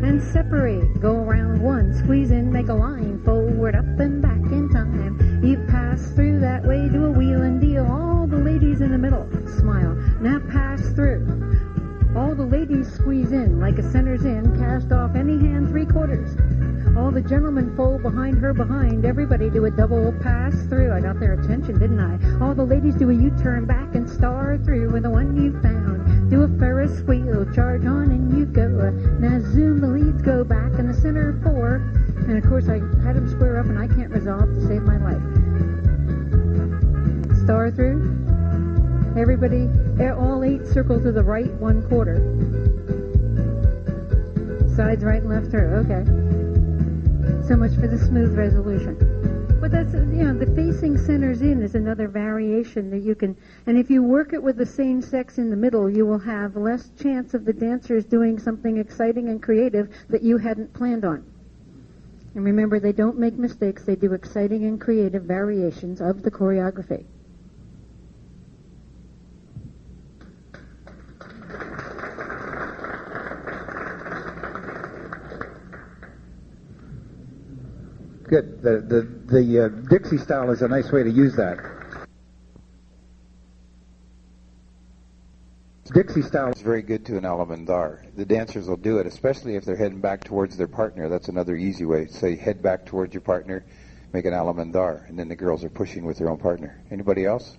And separate, go around one, squeeze in, make a line, forward, up and back in time. You pass through that way, do a wheel and deal. All the ladies in the middle, smile. Now pass through. All the ladies squeeze in, like a center's in, cast off any hand 3/4. All the gentlemen fold behind her behind. Everybody do a double pass through. I got their attention, didn't I? All the ladies do a U-turn back and star through. And the one you found, do a Ferris wheel, charge on and you go. Now zoom, the leads go back and the center 4. And of course I had them square up and I can't resolve to save my life. Star through. Everybody, all 8 circle to the right 1/4. Sides right and left through. Okay. So much for the smooth resolution. But that's, the facing centers in is another variation that you can, and if you work it with the same sex in the middle, you will have less chance of the dancers doing something exciting and creative that you hadn't planned on. And remember, they don't make mistakes. They do exciting and creative variations of the choreography. Good. The Dixie style is a nice way to use that. Dixie style is very good to an alamandar. The dancers will do it, especially if they're heading back towards their partner. That's another easy way. Say, head back towards your partner, make an alamandar, and then the girls are pushing with their own partner. Anybody else?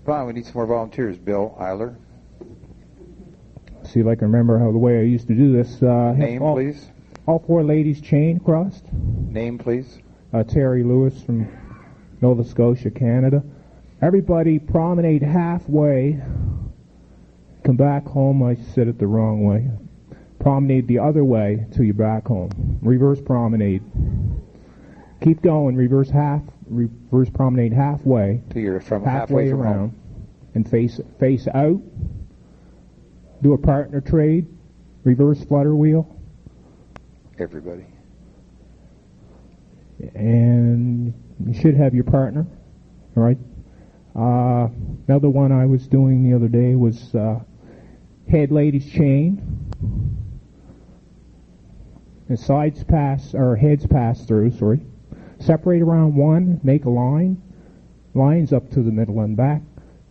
Come on, we need some more volunteers. Bill Eiler. See if I can remember how the way I used to do this. Name, please. All four ladies chain crossed. Name, please. Terry Lewis from Nova Scotia, Canada. Everybody promenade halfway. Come back home. I said it the wrong way. Promenade the other way till you're back home. Reverse promenade. Keep going. Reverse promenade halfway. Till you're from halfway from around, home. and face out. Do a partner trade. Reverse flutter wheel. Everybody. And you should have your partner. All right. Another one I was doing the other day was head ladies chain. And heads pass through, sorry. Separate around one, make a line. Lines up to the middle and back.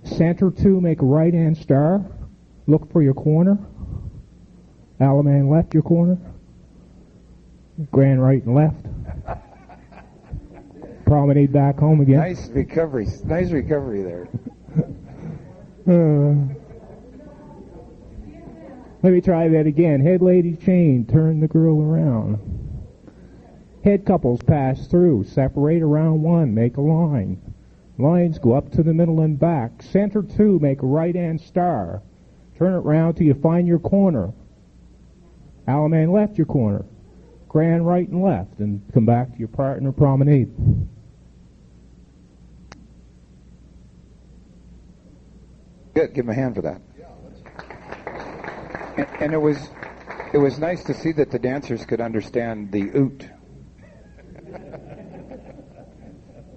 Center two, make a right hand star. Look for your corner. Alaman left your corner. Grand right and left. Promenade back home again. Nice recovery there. Let me try that again. Head ladies chain, turn the girl around. Head couples pass through, separate around one, make a line. Lines go up to the middle and back. Center two, make a right hand star. Turn it round till you find your corner. Alaman left your corner. Grand right and left, and come back to your partner promenade. Good. Give him a hand for that. And it was nice to see that the dancers could understand the oot.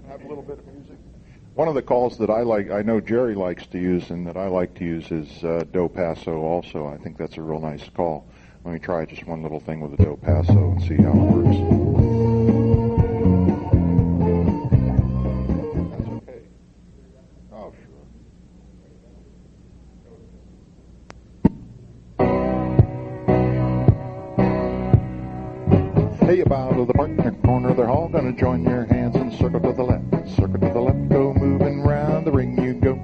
Have a little bit of music. One of the calls that I like, I know Jerry likes to use, and that I like to use is do paso. Also, I think that's a real nice call. Let me try just one little thing with the do paso and see how it works. That's okay. Oh, sure. Hey, you bow to the partner corner. They're all going to join your hands and circle to the left. Circle to the left, go moving round the ring you go.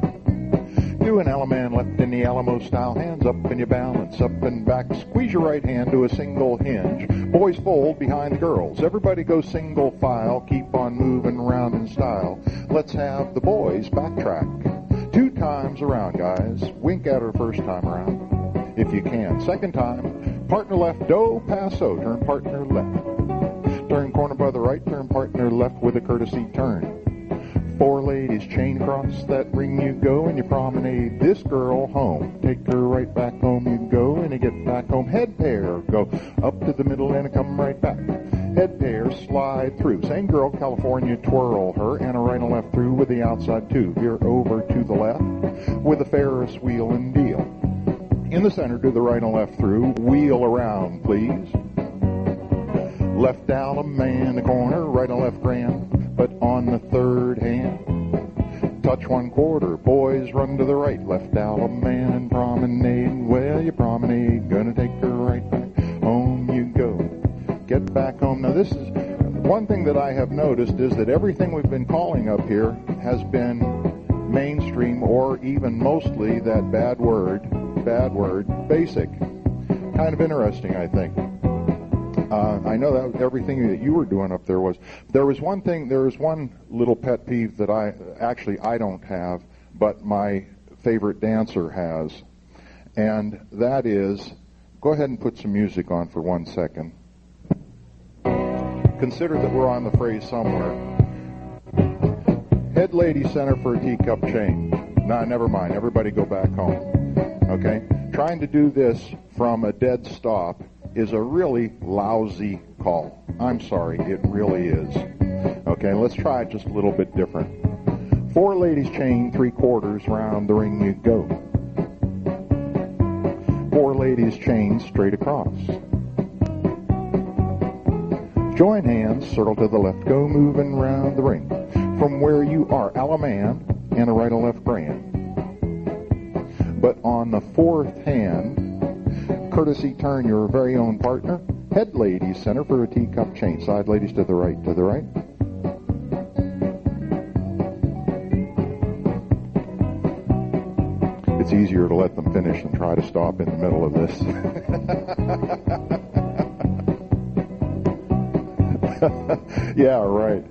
Do an Alaman left in the Alamo style. Hands up and you balance up and back. Squeeze your right hand to a single hinge. Boys fold behind the girls. Everybody go single file. Keep on moving around in style. Let's have the boys backtrack. 2 times around, guys. Wink at her first time around, if you can. Second time, partner left, do paso. Turn partner left. Turn corner by the right. Turn partner left with a courtesy turn. 4 ladies chain across that ring you go, and you promenade this girl home. Take her right back home you go, and you get back home. Head pair, go up to the middle and come right back. Head pair, slide through. Same girl, California, twirl her, and a right and left through with the outside two. Veer over to the left with a Ferris wheel and deal. In the center, do the right and left through. Wheel around, please. Left down a man in the corner, right and left grand. But on the third hand, touch 1/4. Boys run to the right. Left out a man and promenade. Well, you promenade. Gonna take her right back. Home you go. Get back home. Now, this is one thing that I have noticed is that everything we've been calling up here has been mainstream, or even mostly that bad word, basic. Kind of interesting, I think. I know that everything that you were doing up there was one little pet peeve that I don't have, but my favorite dancer has, and that is, go ahead and put some music on for 1 second. Consider that we're on the phrase somewhere. Head lady center for a teacup chain. Nah, never mind. Everybody go back home. Okay? Trying to do this from a dead stop is a really lousy call. I'm sorry, it really is. Okay, let's try it just a little bit different. 4 ladies chain 3/4 round the ring you go. 4 ladies chain straight across. Join hands, circle to the left, go moving round the ring. From where you are, Alaman and a right and left grand. but on the fourth hand, courtesy turn your very own partner. Head ladies center for a teacup chain. Side ladies to the right, to the right. It's easier to let them finish than try to stop in the middle of this. Yeah, right.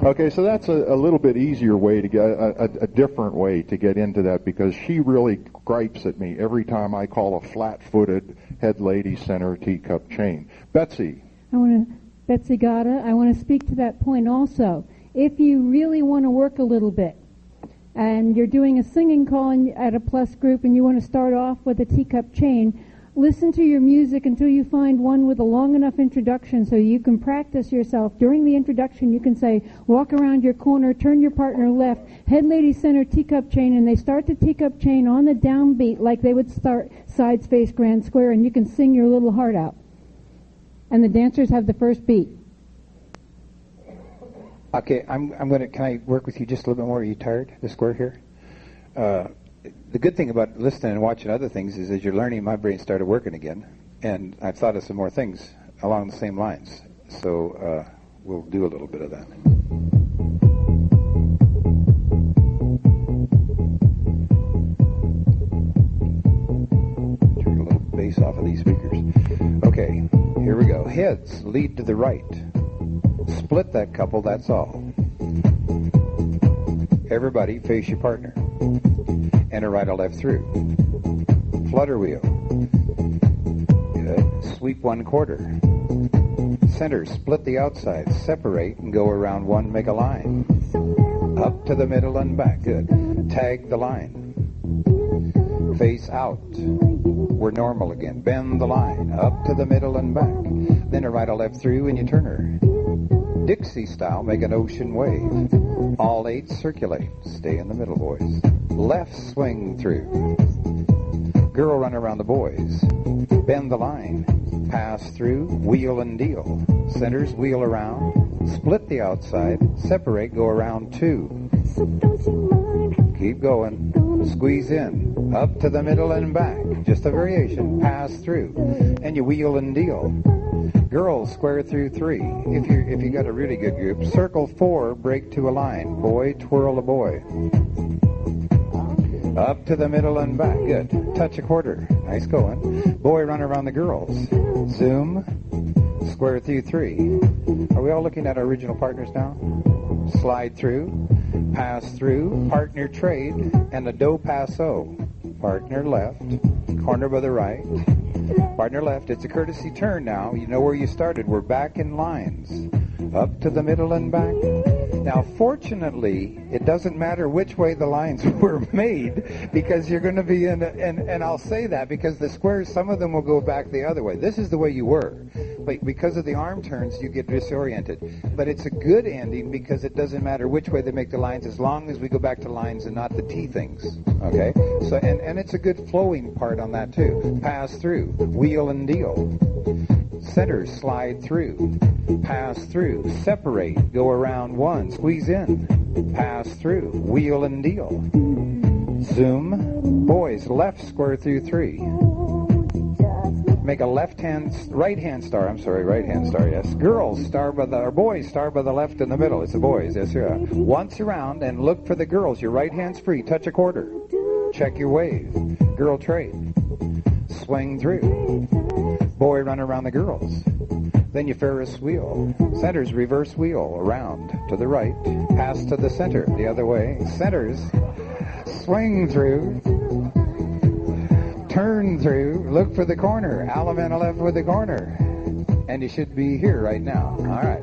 Okay, so that's a little bit easier way to get, a different way to get into that, because she really gripes at me every time I call a flat-footed head lady center teacup chain. Betsy. Betsy Gata, I want to speak to that point also. If you really want to work a little bit, and you're doing a singing call at a plus group and you want to start off with a teacup chain, listen to your music until you find one with a long enough introduction so you can practice yourself. During the introduction, you can say, walk around your corner, turn your partner left, head lady center, teacup chain, and they start the teacup chain on the downbeat like they would start sides face grand square, and you can sing your little heart out. And the dancers have the first beat. Okay, can I work with you just a little bit more? Are you tired, the square here? The good thing about listening and watching other things is as you're learning, my brain started working again, and I've thought of some more things along the same lines. So we'll do a little bit of that. Turn a little bass off of these speakers. Okay, here we go. Heads lead to the right. Split that couple, that's all. Everybody face your partner. And a right or left through. Flutter wheel. Good. Sweep 1/4. Center, split the outside, separate and go around one, make a line. Up to the middle and back. Good. Tag the line. Face out. We're normal again. Bend the line. Up to the middle and back. Then a right or left through and you turn her. Dixie style, make an ocean wave. All 8 circulate. Stay in the middle, boys. Left swing through. Girl run around the boys. Bend the line. Pass through. Wheel and deal. Centers, wheel around. Split the outside. Separate, go around 2. Keep going. Squeeze in. Up to the middle and back. Just a variation. Pass through. And you wheel and deal. Girls square through 3. If you got a really good group, circle 4, break to a line. Boy, twirl a boy. Up to the middle and back. Good. Touch a 1/4. Nice going. Boy, run around the girls. Zoom. Square through 3. Are we all looking at our original partners now? Slide through. Pass through. Partner trade. And a do paso. Partner left. Corner by the right. Partner left. It's a courtesy turn now. You know where you started. We're back in lines. Up to the middle and back. Now, fortunately, it doesn't matter which way the lines were made because you're going to be in, and I'll say that because the squares, some of them will go back the other way. This is the way you were. But because of the arm turns, you get disoriented. But it's a good ending because it doesn't matter which way they make the lines as long as we go back to lines and not the T things. Okay? So, and it's a good flowing part on that too. Pass through. Wheel and deal. Centers, slide through. Pass through. Separate. Go around 1. Squeeze in. Pass through. Wheel and deal. Zoom. Boys, left square through 3. Make a right hand star, yes. Girls, boys, star by the left in the middle. It's the boys, yes, sir. Once around and look for the girls. Your right hand's free. Touch a 1/4. Check your wave. Girl trade. Swing through. Boy, run around the girls. Then you Ferris wheel. Centers, reverse wheel. Around to the right. Pass to the center. The other way. Centers. Swing through. Turn through. Look for the corner. Alamana left with the corner. And you should be here right now. All right.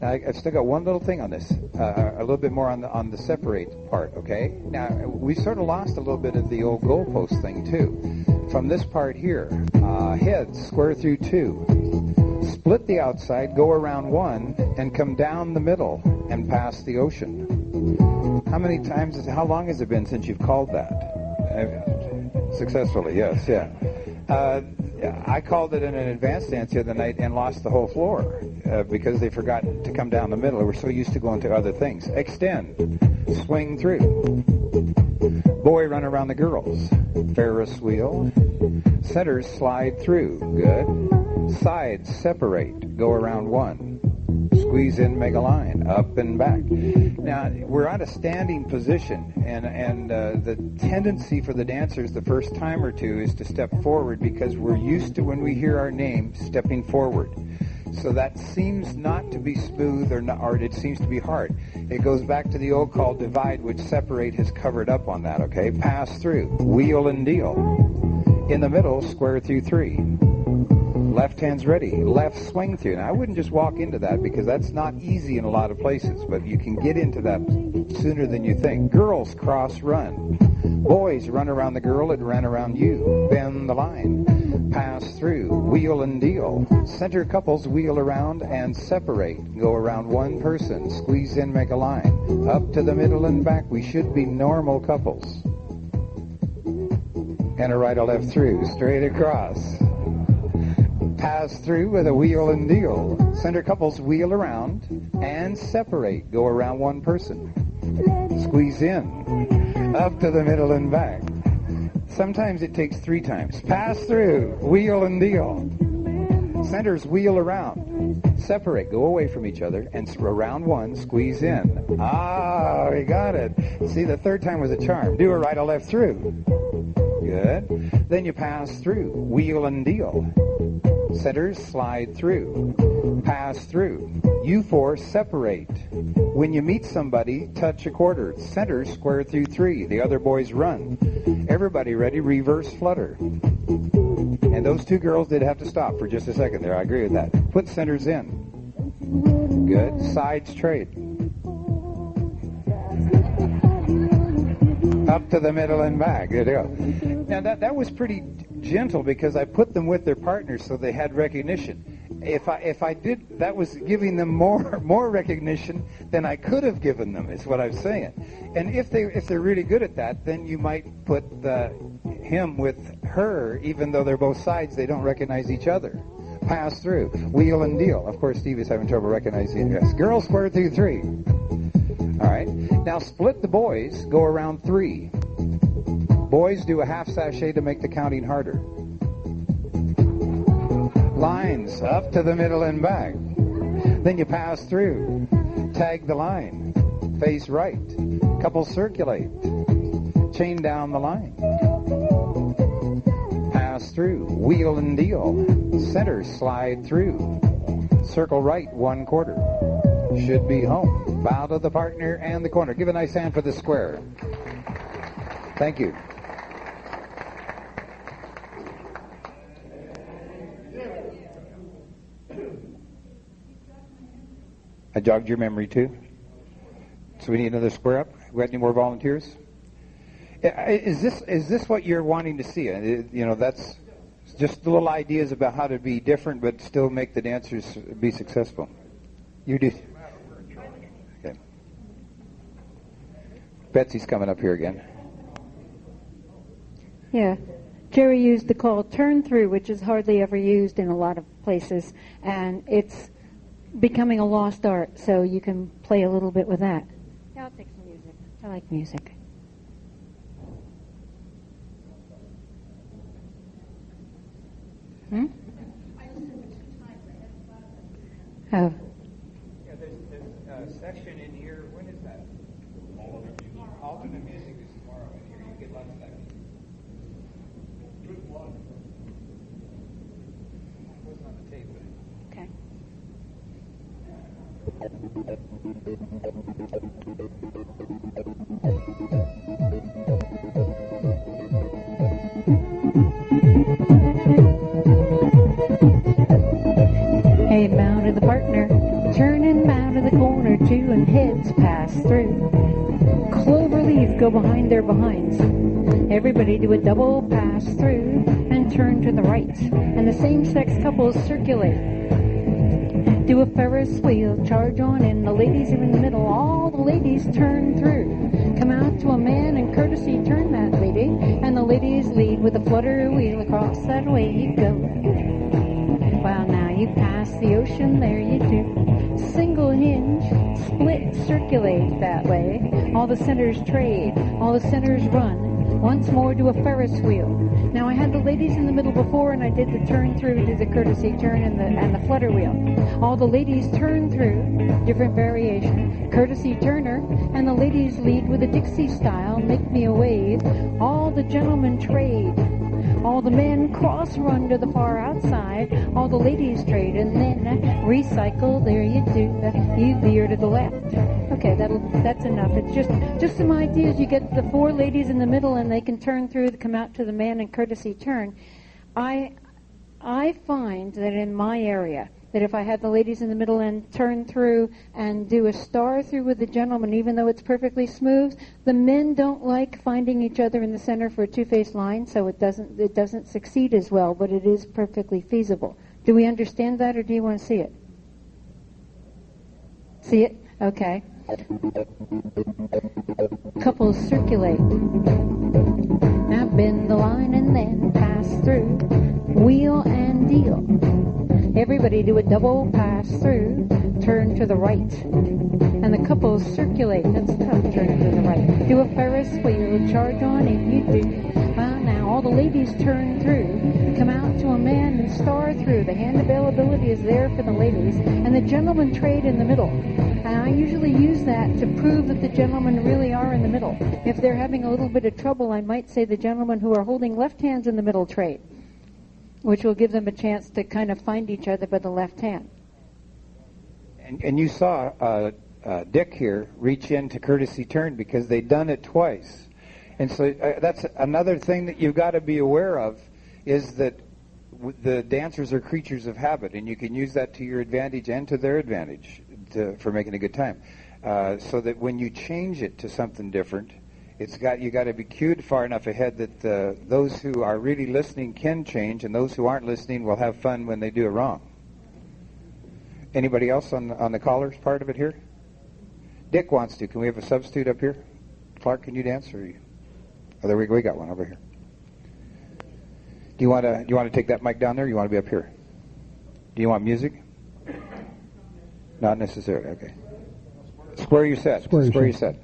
Now, I've still got one little thing on this. A little bit more on the separate part, okay? Now, we sort of lost a little bit of the old goalpost thing, too. From this part here, heads, square through 2. Split the outside, go around 1, and come down the middle and pass the ocean. How long has it been since you've called that? Successfully, yes, yeah. I called it in an advanced dance the other night and lost the whole floor because they forgot to come down the middle. We're so used to going to other things. Extend. Swing through. Boy, run around the girls. Ferris wheel. Centers slide through. Good. Sides separate. Go around one. Squeeze in, make a line. Up and back. Now, we're at a standing position, and the tendency for the dancers the first time or two is to step forward because we're used to, when we hear our name, stepping forward. So that seems not to be smooth, or it seems to be hard. It goes back to the old call divide, which separate has covered up on that, okay? Pass through, wheel and deal. In the middle, square through three. Left hand's ready, left swing through. Now, I wouldn't just walk into that because that's not easy in a lot of places, but you can get into that sooner than you think. Girls cross run. Boys run around the girl, it ran around you. Bend the line. Pass through, wheel and deal. Center couples wheel around and separate. Go around one person. Squeeze in, make a line. Up to the middle and back. We should be normal couples. And a right or left through, straight across. Pass through with a wheel and deal. Center couples wheel around and separate. Go around one person. Squeeze in. Up to the middle and back. Sometimes it takes 3 times. Pass through. Wheel and deal. Centers wheel around. Separate. Go away from each other. And around one. Squeeze in. Ah, we got it. See, the 3rd time was a charm. Do a right or left through. Good. Then you pass through. Wheel and deal. Centers slide through. Pass through. You 4 separate. When you meet somebody, touch a quarter. Centers square through 3. The other boys run. Everybody ready? Reverse flutter. And those 2 girls did have to stop for just a second there. I agree with that. Put centers in. Good. Side straight. Up to the middle and back. Good to go. Now that was pretty gentle because I put them with their partners so they had recognition. If I did, that was giving them more recognition than I could have given them, is what I'm saying. And if they're really good at that, then you might put him with her, even though they're both sides, they don't recognize each other. Pass through, wheel and deal. Of course, Steve is having trouble recognizing this. Girls square through 3. All right. Now split the boys. Go around 3. Boys do a half sachet to make the counting harder. Lines up to the middle and back. Then you pass through. Tag the line. Face right. Couple circulate. Chain down the line. Pass through. Wheel and deal. Center slide through. Circle right 1/4. Should be home. Bow to the partner and the corner. Give a nice hand for the square. Thank you. I jogged your memory too. So we need another square up. We got any more volunteers? Is this what you're wanting to see? You know, that's just little ideas about how to be different but still make the dancers be successful. You do. Okay. Betsy's coming up here again. Yeah. Jerry used the call turn through, which is hardly ever used in a lot of places, and it's becoming a lost art, so you can play a little bit with that. Yeah, I'll take some music. I like music. Hmm? Oh. Yeah, there's a section in here. When is that? Alternate music is tomorrow in here. You get lots of that. Good luck. It wasn't on the tape, but... Okay. Hey, bow to the partner, turn and bow to the corner too, and heads pass through. Clover leaf, go behind their behinds. Everybody do a double pass through and turn to the right. And the same-sex couples circulate. Do a Ferris wheel, charge on in. The ladies are in the middle. All the ladies turn through. Come out to a man and courtesy turn that lady. And the ladies lead with a flutter wheel across that way you go. Well, now You pass the ocean, there you do. Single hinge, split, circulate that way. All the centers trade, all the centers run. Once more do a Ferris wheel. Now I had the ladies in the middle before, and I did the turn through, did the courtesy turn and the flutter wheel. All the ladies turn through, different variation, courtesy turner, and the ladies lead with a Dixie style, make me a wave. All the gentlemen trade. All the men cross-run to the far outside. All the ladies trade, and then recycle. There you do. You veer to the left. Okay, that's enough. It's just some ideas. You get the four ladies in the middle, and they can turn through, come out to the man and courtesy turn. I find that in my area, that if I had the ladies in the middle and turn through and do a star through with the gentleman, even though it's perfectly smooth, the men don't like finding each other in the center for a two-faced line, so it doesn't succeed as well, but it is perfectly feasible. Do we understand that, or do you want to see it? See it? Okay. Couples circulate. Now bend the line and then pass through. Wheel and deal. Everybody do a double pass through. Turn to the right. And the couples circulate. That's tough. Turn to the right. Do a Ferris wheel. Charge on if you do. Now all the ladies turn through. Come out to a man and star through. The hand availability is there for the ladies. And the gentlemen trade in the middle. And I usually use that to prove that the gentlemen really are in the middle. If they're having a little bit of trouble, I might say the gentlemen who are holding left hands in the middle trade, which will give them a chance to kind of find each other by the left hand. And you saw Dick here reach in to courtesy turn because they'd done it twice. And so that's another thing that you've got to be aware of, is that the dancers are creatures of habit, and you can use that to your advantage and to their advantage for making a good time. So that when you change it to something different, you got to be cued far enough ahead that those who are really listening can change, and those who aren't listening will have fun when they do it wrong. Anybody else on the callers part of it here? Dick wants to. Can we have a substitute up here? Clark, can you dance? Or oh, there we got one over here. Do you want to take that mic down there? Or you want to be up here? Do you want music? Not necessarily. Okay. Square your set. Square your set.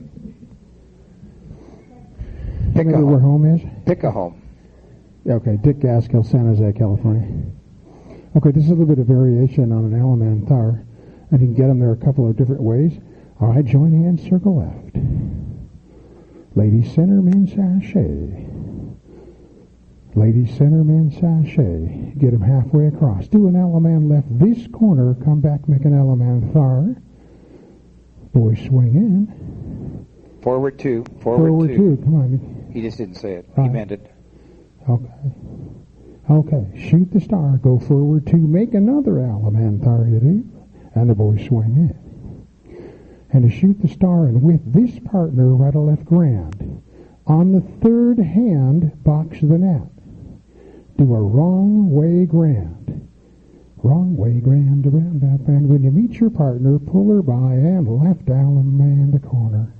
Pick a where home is? Pick a home. Okay, Dick Gaskill, San Jose, California. Okay, this is a little bit of variation on an Alaman tar, and you can get them there a couple of different ways. All right, join hands, circle left. Ladies center, men sachet. Ladies center, men sachet. Get them halfway across. Do an Alaman left this corner, come back, make an Alaman thar. Boys swing in. Forward two. Forward two. Come on. He just didn't say it. He meant it. Okay. Shoot the star. Go forward two. Make another Alaman thar, you do. And the boys swing in. And to shoot the star, and with this partner, right or left grand. On the third hand, box the net. Do a wrong way grand. Wrong way grand around that band. When you meet your partner, pull her by and left Alaman the corner.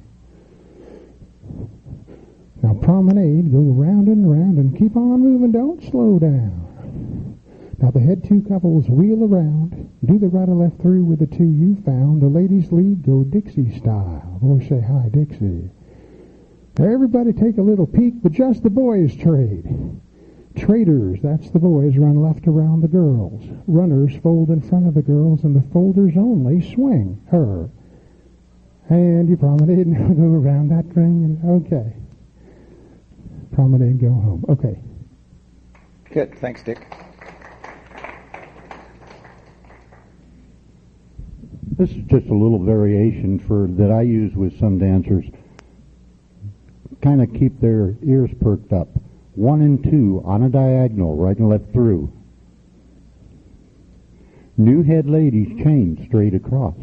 Now promenade, go round and round and keep on moving, don't slow down. Now the head two couples wheel around, do the right or left through with the two you found. The ladies lead, go Dixie style. Boys say hi Dixie. Now everybody take a little peek, but just the boys trade. Traders, that's the boys, run left around the girls. Runners fold in front of the girls, and the folders only swing her. And you promenade and go around that ring, and okay. Promenade, go home. Okay. Good. Thanks, Dick. This is just a little variation that I use with some dancers. Kind of keep their ears perked up. 1 and 2 on a diagonal, right and left through. New head ladies chain straight across.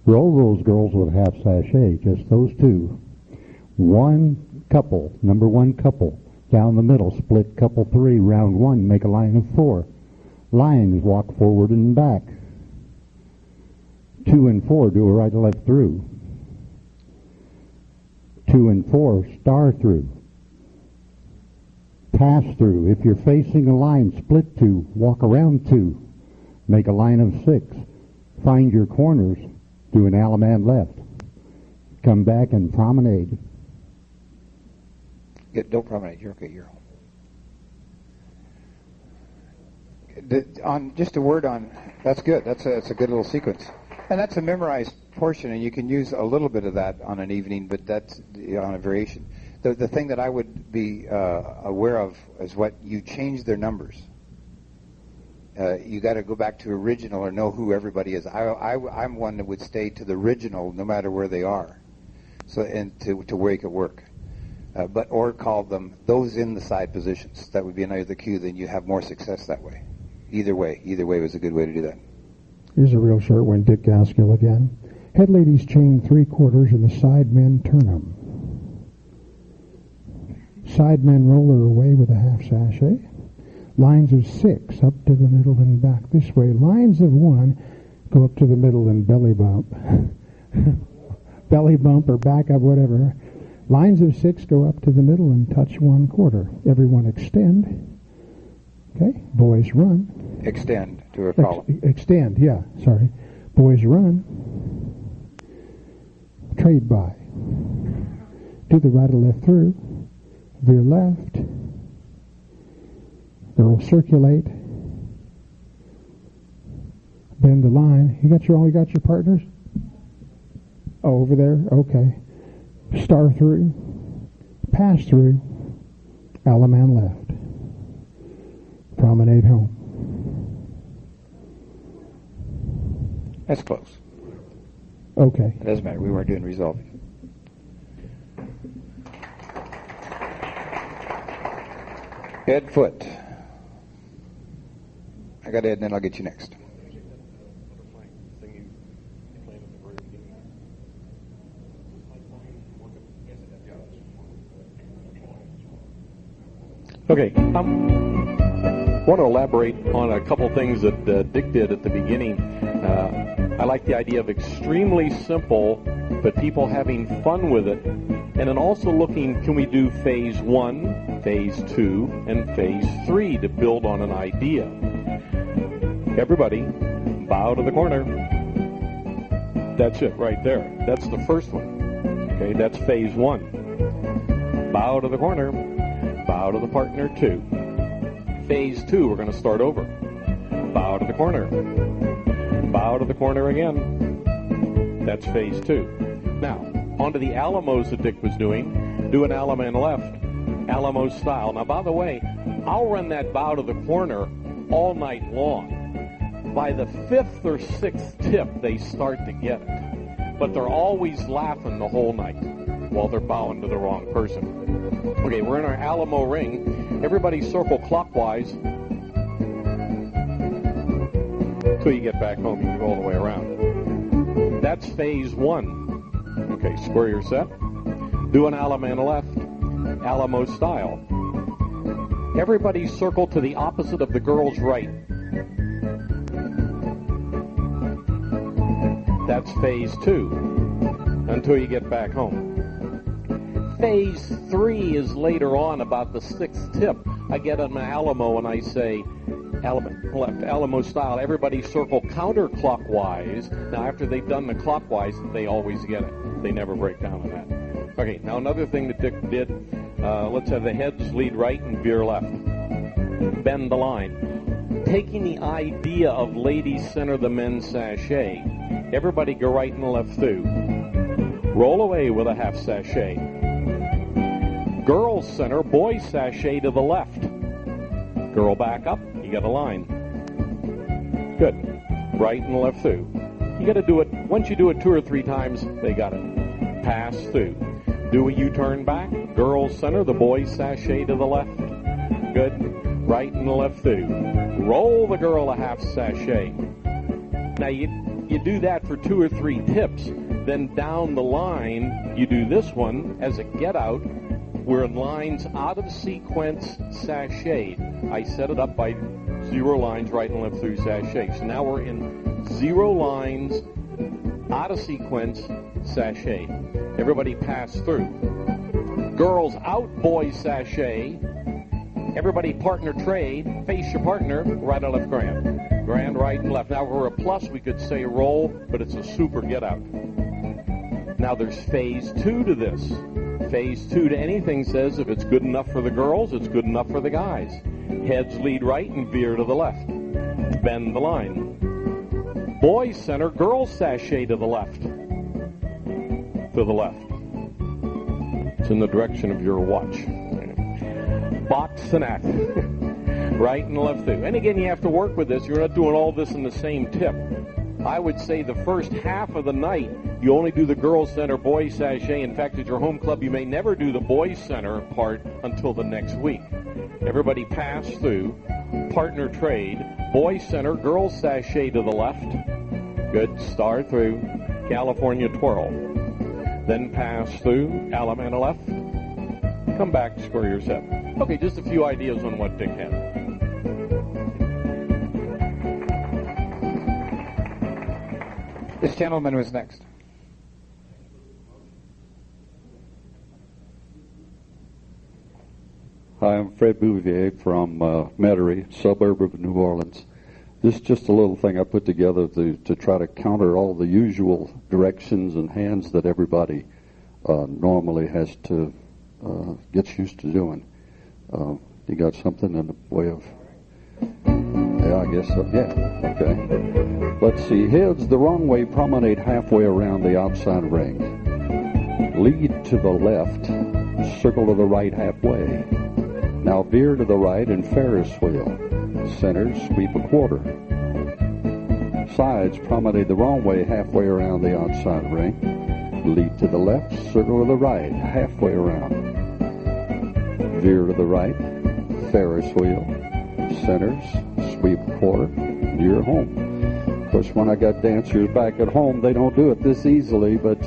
Roll those girls with half sachet, just those two. One couple, number one couple, down the middle, split couple 3, round 1, make a line of 4. Lines, walk forward and back. 2 and 4, do a right and left through. 2 and 4, star through. pass through. If you're facing a line, split 2, walk around 2, make a line of 6, find your corners, do an Alaman left, come back and promenade. Don't promenade. You're okay. You're home. On just a word on that's good. That's a good little sequence, and that's a memorized portion, and you can use a little bit of that on an evening, but that's on a variation. The thing that I would be aware of is what you change their numbers. You got to go back to original or know who everybody is. I'm one that would stay to the original no matter where they are, so and to make it work. Or call them those in the side positions. That would be another cue. Then you have more success that way. Either way was a good way to do that. Here's a real short one, Dick Gaskill again. Head ladies chain 3/4 and the side men turn them. Side men roll her away with a half sachet. Lines of 6 up to the middle and back this way. Lines of 1 go up to the middle and belly bump. Belly bump or back up, whatever. Lines of 6 go up to the middle and touch 1/4. Everyone extend. Okay, boys run. Extend to a column. Extend, yeah, sorry. Boys run. Trade by. Do the right or left through. Veer left. Girls circulate. Bend the line. You got your partners? Oh, over there? Okay. Star through. Pass through. Alaman left. Promenade home. That's close. Okay. It doesn't matter. We weren't doing resolving. Head, foot. I got Ed, and then I'll get you next. Okay. I want to elaborate on a couple things that Dick did at the beginning. I like the idea of extremely simple, but people having fun with it. And then also looking, can we do phase 1, phase 2, and phase 3 to build on an idea? Everybody, bow to the corner. That's it right there. That's the first one. Okay, that's phase 1. Bow to the corner. Bow to the partner 2. Phase 2, we're going to start over. Bow to the corner. Bow to the corner again. That's phase 2. Now, onto the Alamos that Dick was doing. Do an Alaman left, Alamo style. Now, by the way, I'll run that bow to the corner all night long. By the 5th or 6th tip, they start to get it. But they're always laughing the whole night while they're bowing to the wrong person. Okay, we're in our Alamo ring. Everybody circle clockwise. Till you get back home, you can go all the way around. That's phase 1. Okay, square your set. Do an Alaman left, Alamo style. Everybody circle to the opposite of the girl's right. That's phase 2, until you get back home. Phase 3 is later on, about the 6th tip. I get an Alamo and I say, left, Alamo style. Everybody circle counterclockwise. Now, after they've done the clockwise, they always get it. They never break down on that. Okay, now another thing that Dick did, let's have the heads lead right and veer left. Bend the line. Taking the idea of ladies center the men's sachet, everybody go right and left through. Roll away with a half sachet. Girls center, boys sachet to the left. Girl back up, you got a line. Good. Right and left through. You got to do it, once you do it 2 or 3 times, they got it. Pass through. Do a U-turn back. Girls center, the boys sachet to the left. Good. Right and left through. Roll the girl a half sachet. Now you do that for 2 or 3 tips. Then down the line, you do this one as a get out. We're in lines out of sequence sachet. I set it up by 0 lines right and left through sachet. So now we're in 0 lines out of sequence sachet. Everybody pass through. Girls out, boys sachet. Everybody partner trade, face your partner, right or left grand. Grand, right, and left. Now, for a plus, we could say roll, but it's a super get out. Now, there's phase 2 to this. Phase 2 to anything says if it's good enough for the girls, it's good enough for the guys. Heads lead right and veer to the left. Bend the line. Boys center, girls sashay to the left. To the left. It's in the direction of your watch. Box and act. Right and left through. And again, you have to work with this. You're not doing all this in the same tip. I would say the first half of the night, you only do the girls center, boys sashay. In fact, at your home club, you may never do the boys center part until the next week. Everybody pass through, partner trade, boys center, girls sashay to the left. Good. Star through, California twirl. Then pass through, Alamana left. Come back, square your set. Okay, just a few ideas on what Dick had. This gentleman was next. Hi, I'm Fred Bouvier from Metairie, suburb of New Orleans. This is just a little thing I put together to try to counter all the usual directions and hands that everybody normally has to gets used to doing. You got something in the way of... Yeah, I guess so. Yeah, okay. Let's see. Heads the wrong way, promenade halfway around the outside ring. Lead to the left, circle to the right halfway. Now veer to the right and Ferris wheel. Center, sweep a quarter. Sides, promenade the wrong way, halfway around the outside ring. Lead to the left, circle to the right, halfway around. Veer to the right, Ferris wheel. Centers, sweep a quarter, you're home. Of course, when I got dancers back at home, they don't do it this easily, but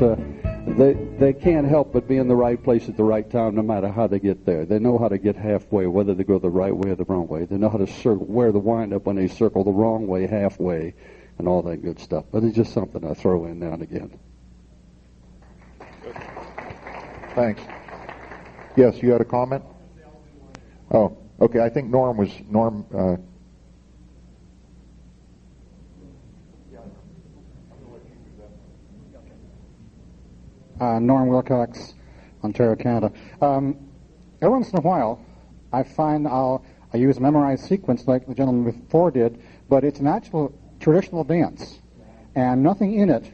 they can't help but be in the right place at the right time no matter how they get there. They know how to get halfway, whether they go the right way or the wrong way. They know how to circle, where the wind up when they circle the wrong way halfway and all that good stuff. But it's just something I throw in now and again. Thanks. Yes, you had a comment? Oh, okay. I think Norm. Norm Wilcox, Ontario, Canada. Every once in a while, I find I use a memorized sequence like the gentleman before did, but it's an actual traditional dance, and nothing in it.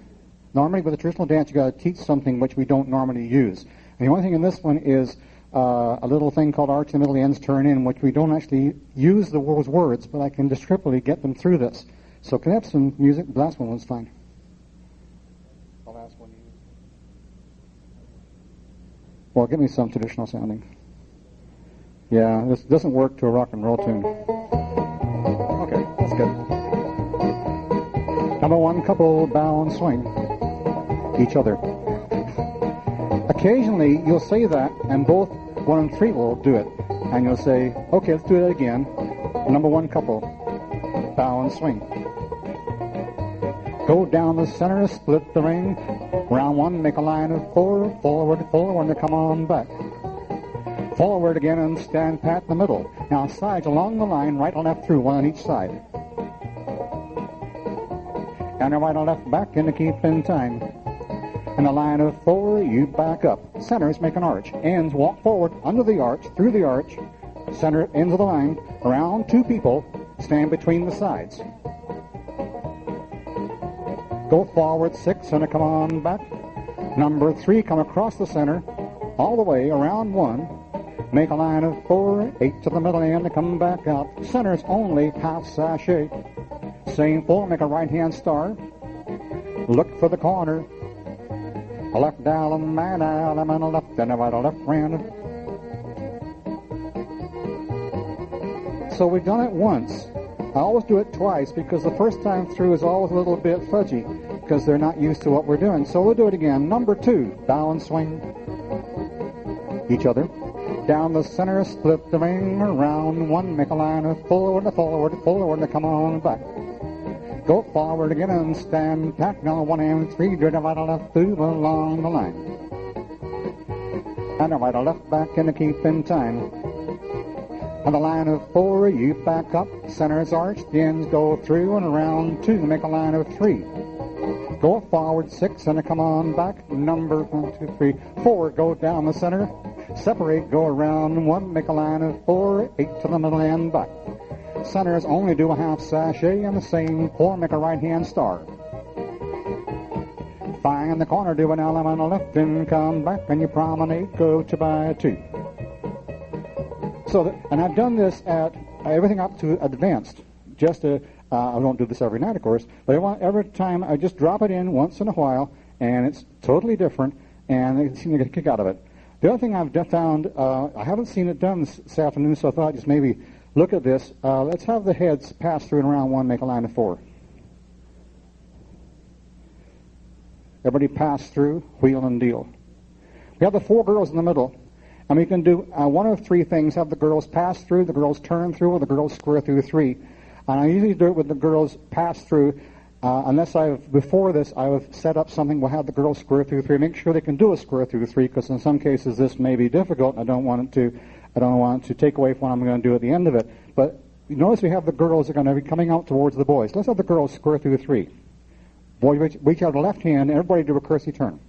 Normally, with a traditional dance, you got to teach something which we don't normally use. And the only thing in this one is a little thing called arch in the middle, the ends turn in, which we don't actually use those words, but I can descriptively get them through this. So can I have some music? The last one was fine. The last one. Well, give me some traditional sounding. Yeah, this doesn't work to a rock and roll tune. Okay, that's good. Number one, couple, bow and swing. Each other. Occasionally, you'll say that, and both 1 and 3 will do it. And you'll say, okay, let's do it again. Number one, couple, bow and swing. Go down the center, split the ring. Round 1, make a line of 4, forward, forward, and come on back. Forward again and stand pat in the middle. Now sides along the line, right and left through, 1 on each side. And a right and left back and to keep in time. In a line of 4, you back up. Centers make an arch. Ends walk forward under the arch, through the arch. Center ends of the line. Around 2 people, stand between the sides. Go forward 6 and come on back. Number 3, come across the center, all the way around 1. Make a line of 4, 8 to the middle and come back out. Centers only half sashay. Same 4, make a right hand star. Look for the corner. A left down, man, and a left, and a right, a left round. So we've done it once. I always do it twice because the first time through is always a little bit fudgy because they're not used to what we're doing. So we'll do it again. Number 2, bow and swing. Each other. Down the center, split the ring. Around 1, make a line of forward, forward, forward, and come on back. Go forward again and stand pat. Now 1 and 3, do the right or left through along the line. And a right or left back and to keep in time. On the line of 4, you back up, center's arched, the ends go through, and around 2, make a line of 3. Go forward 6, and come on back, number 1, 2, 3, 4, go down the center, separate, go around 1, make a line of 4, 8 to the middle and back. Centers only do a half sachet, and the same 4, make a right-hand star. Find the corner, do an element on the left, and come back, and you promenade, go to by 2. And I've done this at everything up to advanced, just to, I don't do this every night, of course, but every time I just drop it in once in a while, and it's totally different, and they seem to get a kick out of it. The other thing I've found, I haven't seen it done this afternoon, so I thought I'd just maybe look at this. Let's have the heads pass through in round 1, make a line of 4. Everybody pass through, wheel and deal. We have the 4 girls in the middle. And we can do one of 3 things. Have the girls pass through, the girls turn through, or the girls square through 3. And I usually do it with the girls pass through, unless before this, I have set up something where I have the girls square through 3. Make sure they can do a square through 3, because in some cases this may be difficult, and I don't want to take away from what I'm going to do at the end of it. But you notice we have the girls that are going to be coming out towards the boys. Let's have the girls square through 3. Boys reach out the left hand, everybody do a curtsy turn.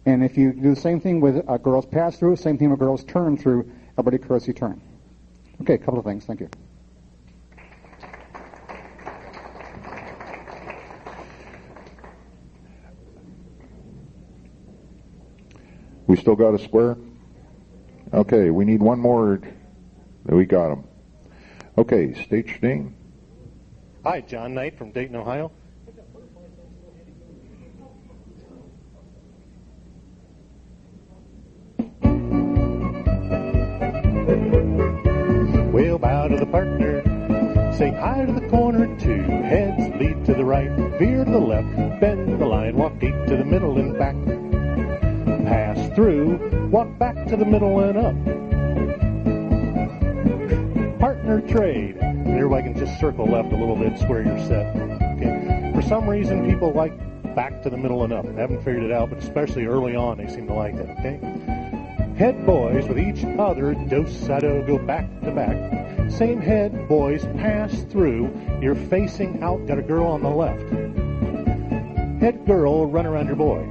And if you do the same thing with girls pass through, same thing with girls turn through, everybody curtsy turn. Okay, a couple of things. Thank you. We still got a square? Okay, we need one more. We got them. Okay, state your name. Hi, John Knight from Dayton, Ohio. We'll bow to the partner, say hi to the corner 2, heads lead to the right, veer to the left, bend the line, walk 8 to the middle and back, pass through, walk back to the middle and up, partner trade, and everybody can just circle left a little bit, square your set. Okay. For some reason, people like back to the middle and up. I haven't figured it out, but especially early on, they seem to like that. Okay. Head boys with each other, dos-a-do, go back to back. Same head boys pass through. You're facing out, got a girl on the left. Head girl, run around your boy.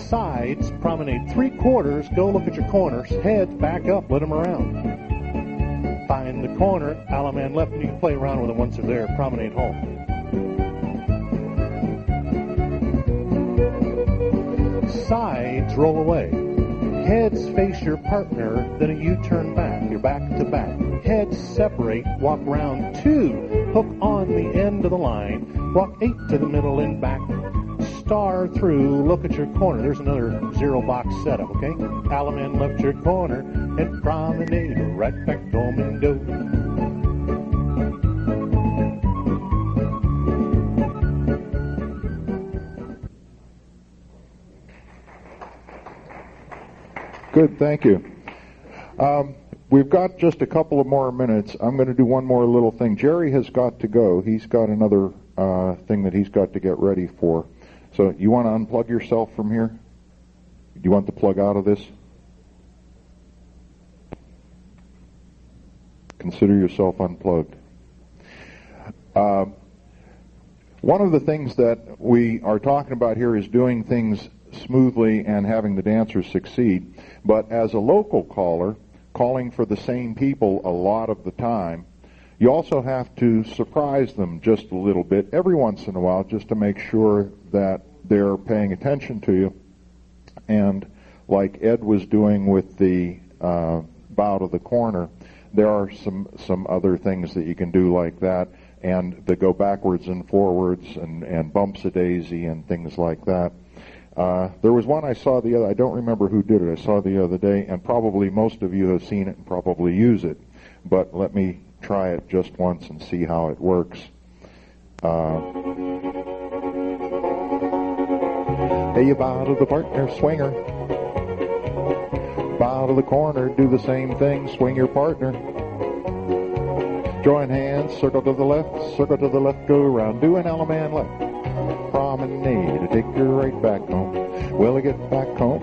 Sides, promenade 3/4, go look at your corners. Heads, back up, let them around. Find the corner, a la man left, and you can play around with them once they're there. Promenade home. Sides, roll away. Heads face your partner, then a U-turn back. You're back to back. Heads separate, walk round 2, hook on the end of the line, walk 8 to the middle and back, star through, look at your corner. There's another 0-box setup, okay? Alaman left your corner, and promenade right back home and go. Good, thank you. We've got just a couple of more minutes. I'm going to do one more little thing. Jerry has got to go. He's got another thing that he's got to get ready for. So you want to unplug yourself from here? Do you want to plug out of this? Consider yourself unplugged. One of the things that we are talking about here is doing things smoothly and having the dancers succeed. But as a local caller, calling for the same people a lot of the time, you also have to surprise them just a little bit every once in a while, just to make sure that they're paying attention to you. And like Ed was doing with the bow to the corner, there are some other things that you can do like that, and that go backwards and forwards and bumps a daisy and things like that. There was one I saw I don't remember who did it, I saw the other day, and probably most of you have seen it and probably use it, but let me try it just once and see how it works. Hey, you bow to the partner, swinger. Bow to the corner, do the same thing, swing your partner. Join hands, circle to the left, go around, do an Alaman left. Promenade, take her right back home. Will I get back home?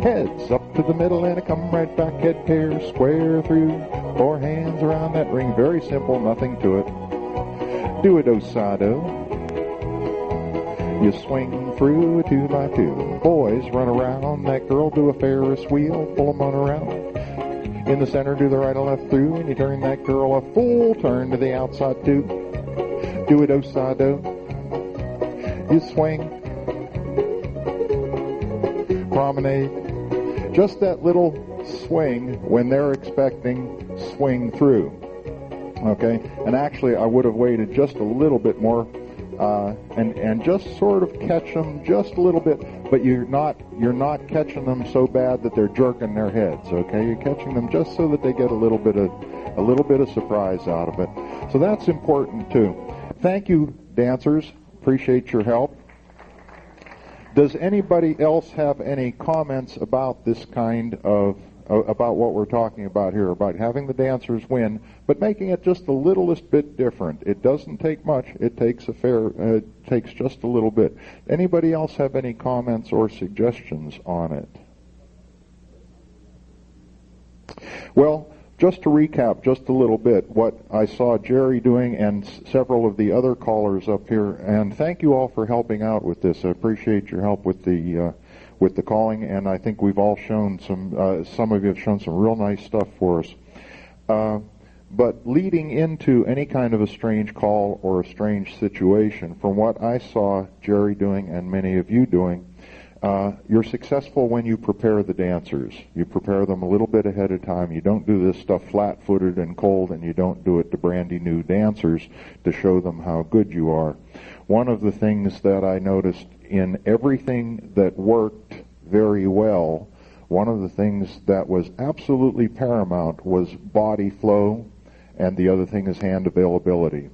Heads up to the middle and I come right back, head pair, square through, 4 hands around that ring. Very simple, nothing to it. Do a do-sa-do. You swing through a 2x2. Boys, run around that girl, do a Ferris wheel, pull them on around. In the center, do the right and left through, and you turn that girl a full turn to the outside too. Do a do-sa-do. You swing. Promenade. Just that little swing when they're expecting swing through. Okay? And actually, I would have waited just a little bit more and just sort of catch them just a little bit, but you're not catching them so bad that they're jerking their heads. Okay? You're catching them just so that they get a little bit of surprise out of it. So that's important too. Thank you, dancers. Appreciate your help. Does anybody else have any comments about this kind of, about what we're talking about here, about having the dancers win, but making it just the littlest bit different? It doesn't take much. It takes takes just a little bit. Anybody else have any comments or suggestions on it? Well, just to recap just a little bit what I saw Jerry doing and several of the other callers up here, and thank you all for helping out with this. I appreciate your help with the calling, and I think we've all shown some of you have shown some real nice stuff for us. But leading into any kind of a strange call or a strange situation, from what I saw Jerry doing and many of you doing, you're successful when you prepare the dancers. You prepare them a little bit ahead of time. You don't do this stuff flat-footed and cold, and you don't do it to brandy new dancers to show them how good you are. One of the things that I noticed in everything that worked very well, one of the things that was absolutely paramount was body flow, and the other thing is hand availability.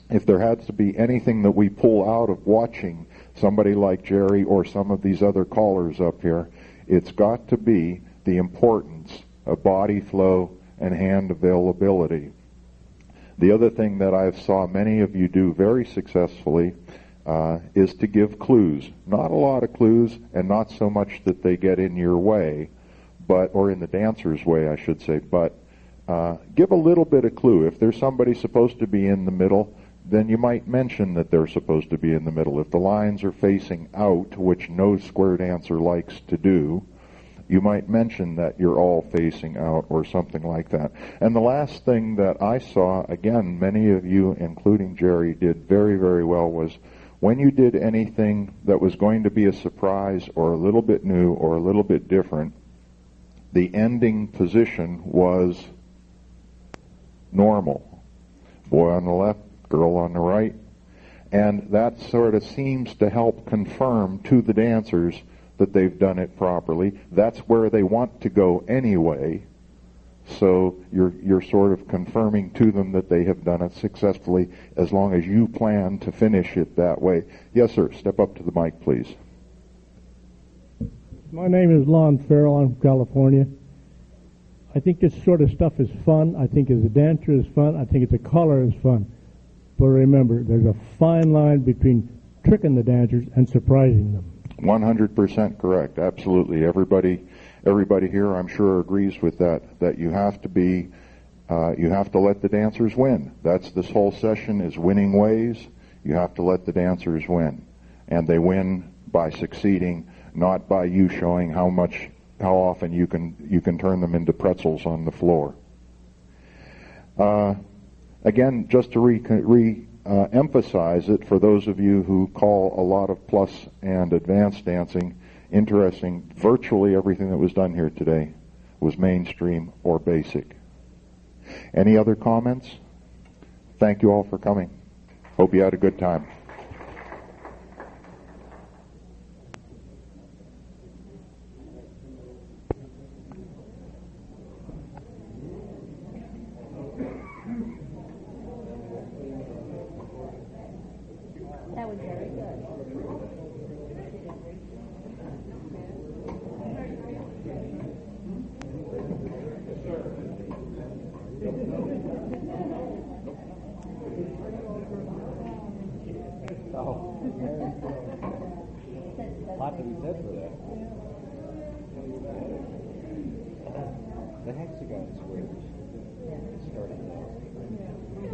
If there has to be anything that we pull out of watching somebody like Jerry or some of these other callers up here, it's got to be the importance of body flow and hand availability. The other thing that I saw many of you do very successfully is to give clues. Not a lot of clues, and not so much that they get in your way, or in the dancer's way, I should say, but give a little bit of clue. If there's somebody supposed to be in the middle, then you might mention that they're supposed to be in the middle. If the lines are facing out, which no square dancer likes to do, you might mention that you're all facing out or something like that. And the last thing that I saw, again, many of you, including Jerry, did very, very well was when you did anything that was going to be a surprise or a little bit new or a little bit different, the ending position was normal. Boy on the left, girl on the right. And that sort of seems to help confirm to the dancers that they've done it properly. That's where they want to go anyway. So you're sort of confirming to them that they have done it successfully as long as you plan to finish it that way. Yes, sir. Step up to the mic, please. My name is Lon Farrell. I'm from California. I think this sort of stuff is fun. I think as a dancer is fun. I think as a caller is fun. But remember, there's a fine line between tricking the dancers and surprising them. 100% correct. Absolutely. Everybody here, I'm sure, agrees with that you have to let the dancers win. That's this whole session is winning ways. You have to let the dancers win. And they win by succeeding, not by you showing how often you can turn them into pretzels on the floor. Again, just to emphasize it for those of you who call a lot of plus and advanced dancing interesting, virtually everything that was done here today was mainstream or basic. Any other comments? Thank you all for coming. Hope you had a good time. That was very good. Lot to be said for that. The hexagon squares starting now.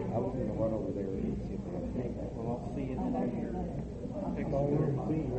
I was going to run over there and see if they have anything. Well, I'll see you in the next year. All we're seeing,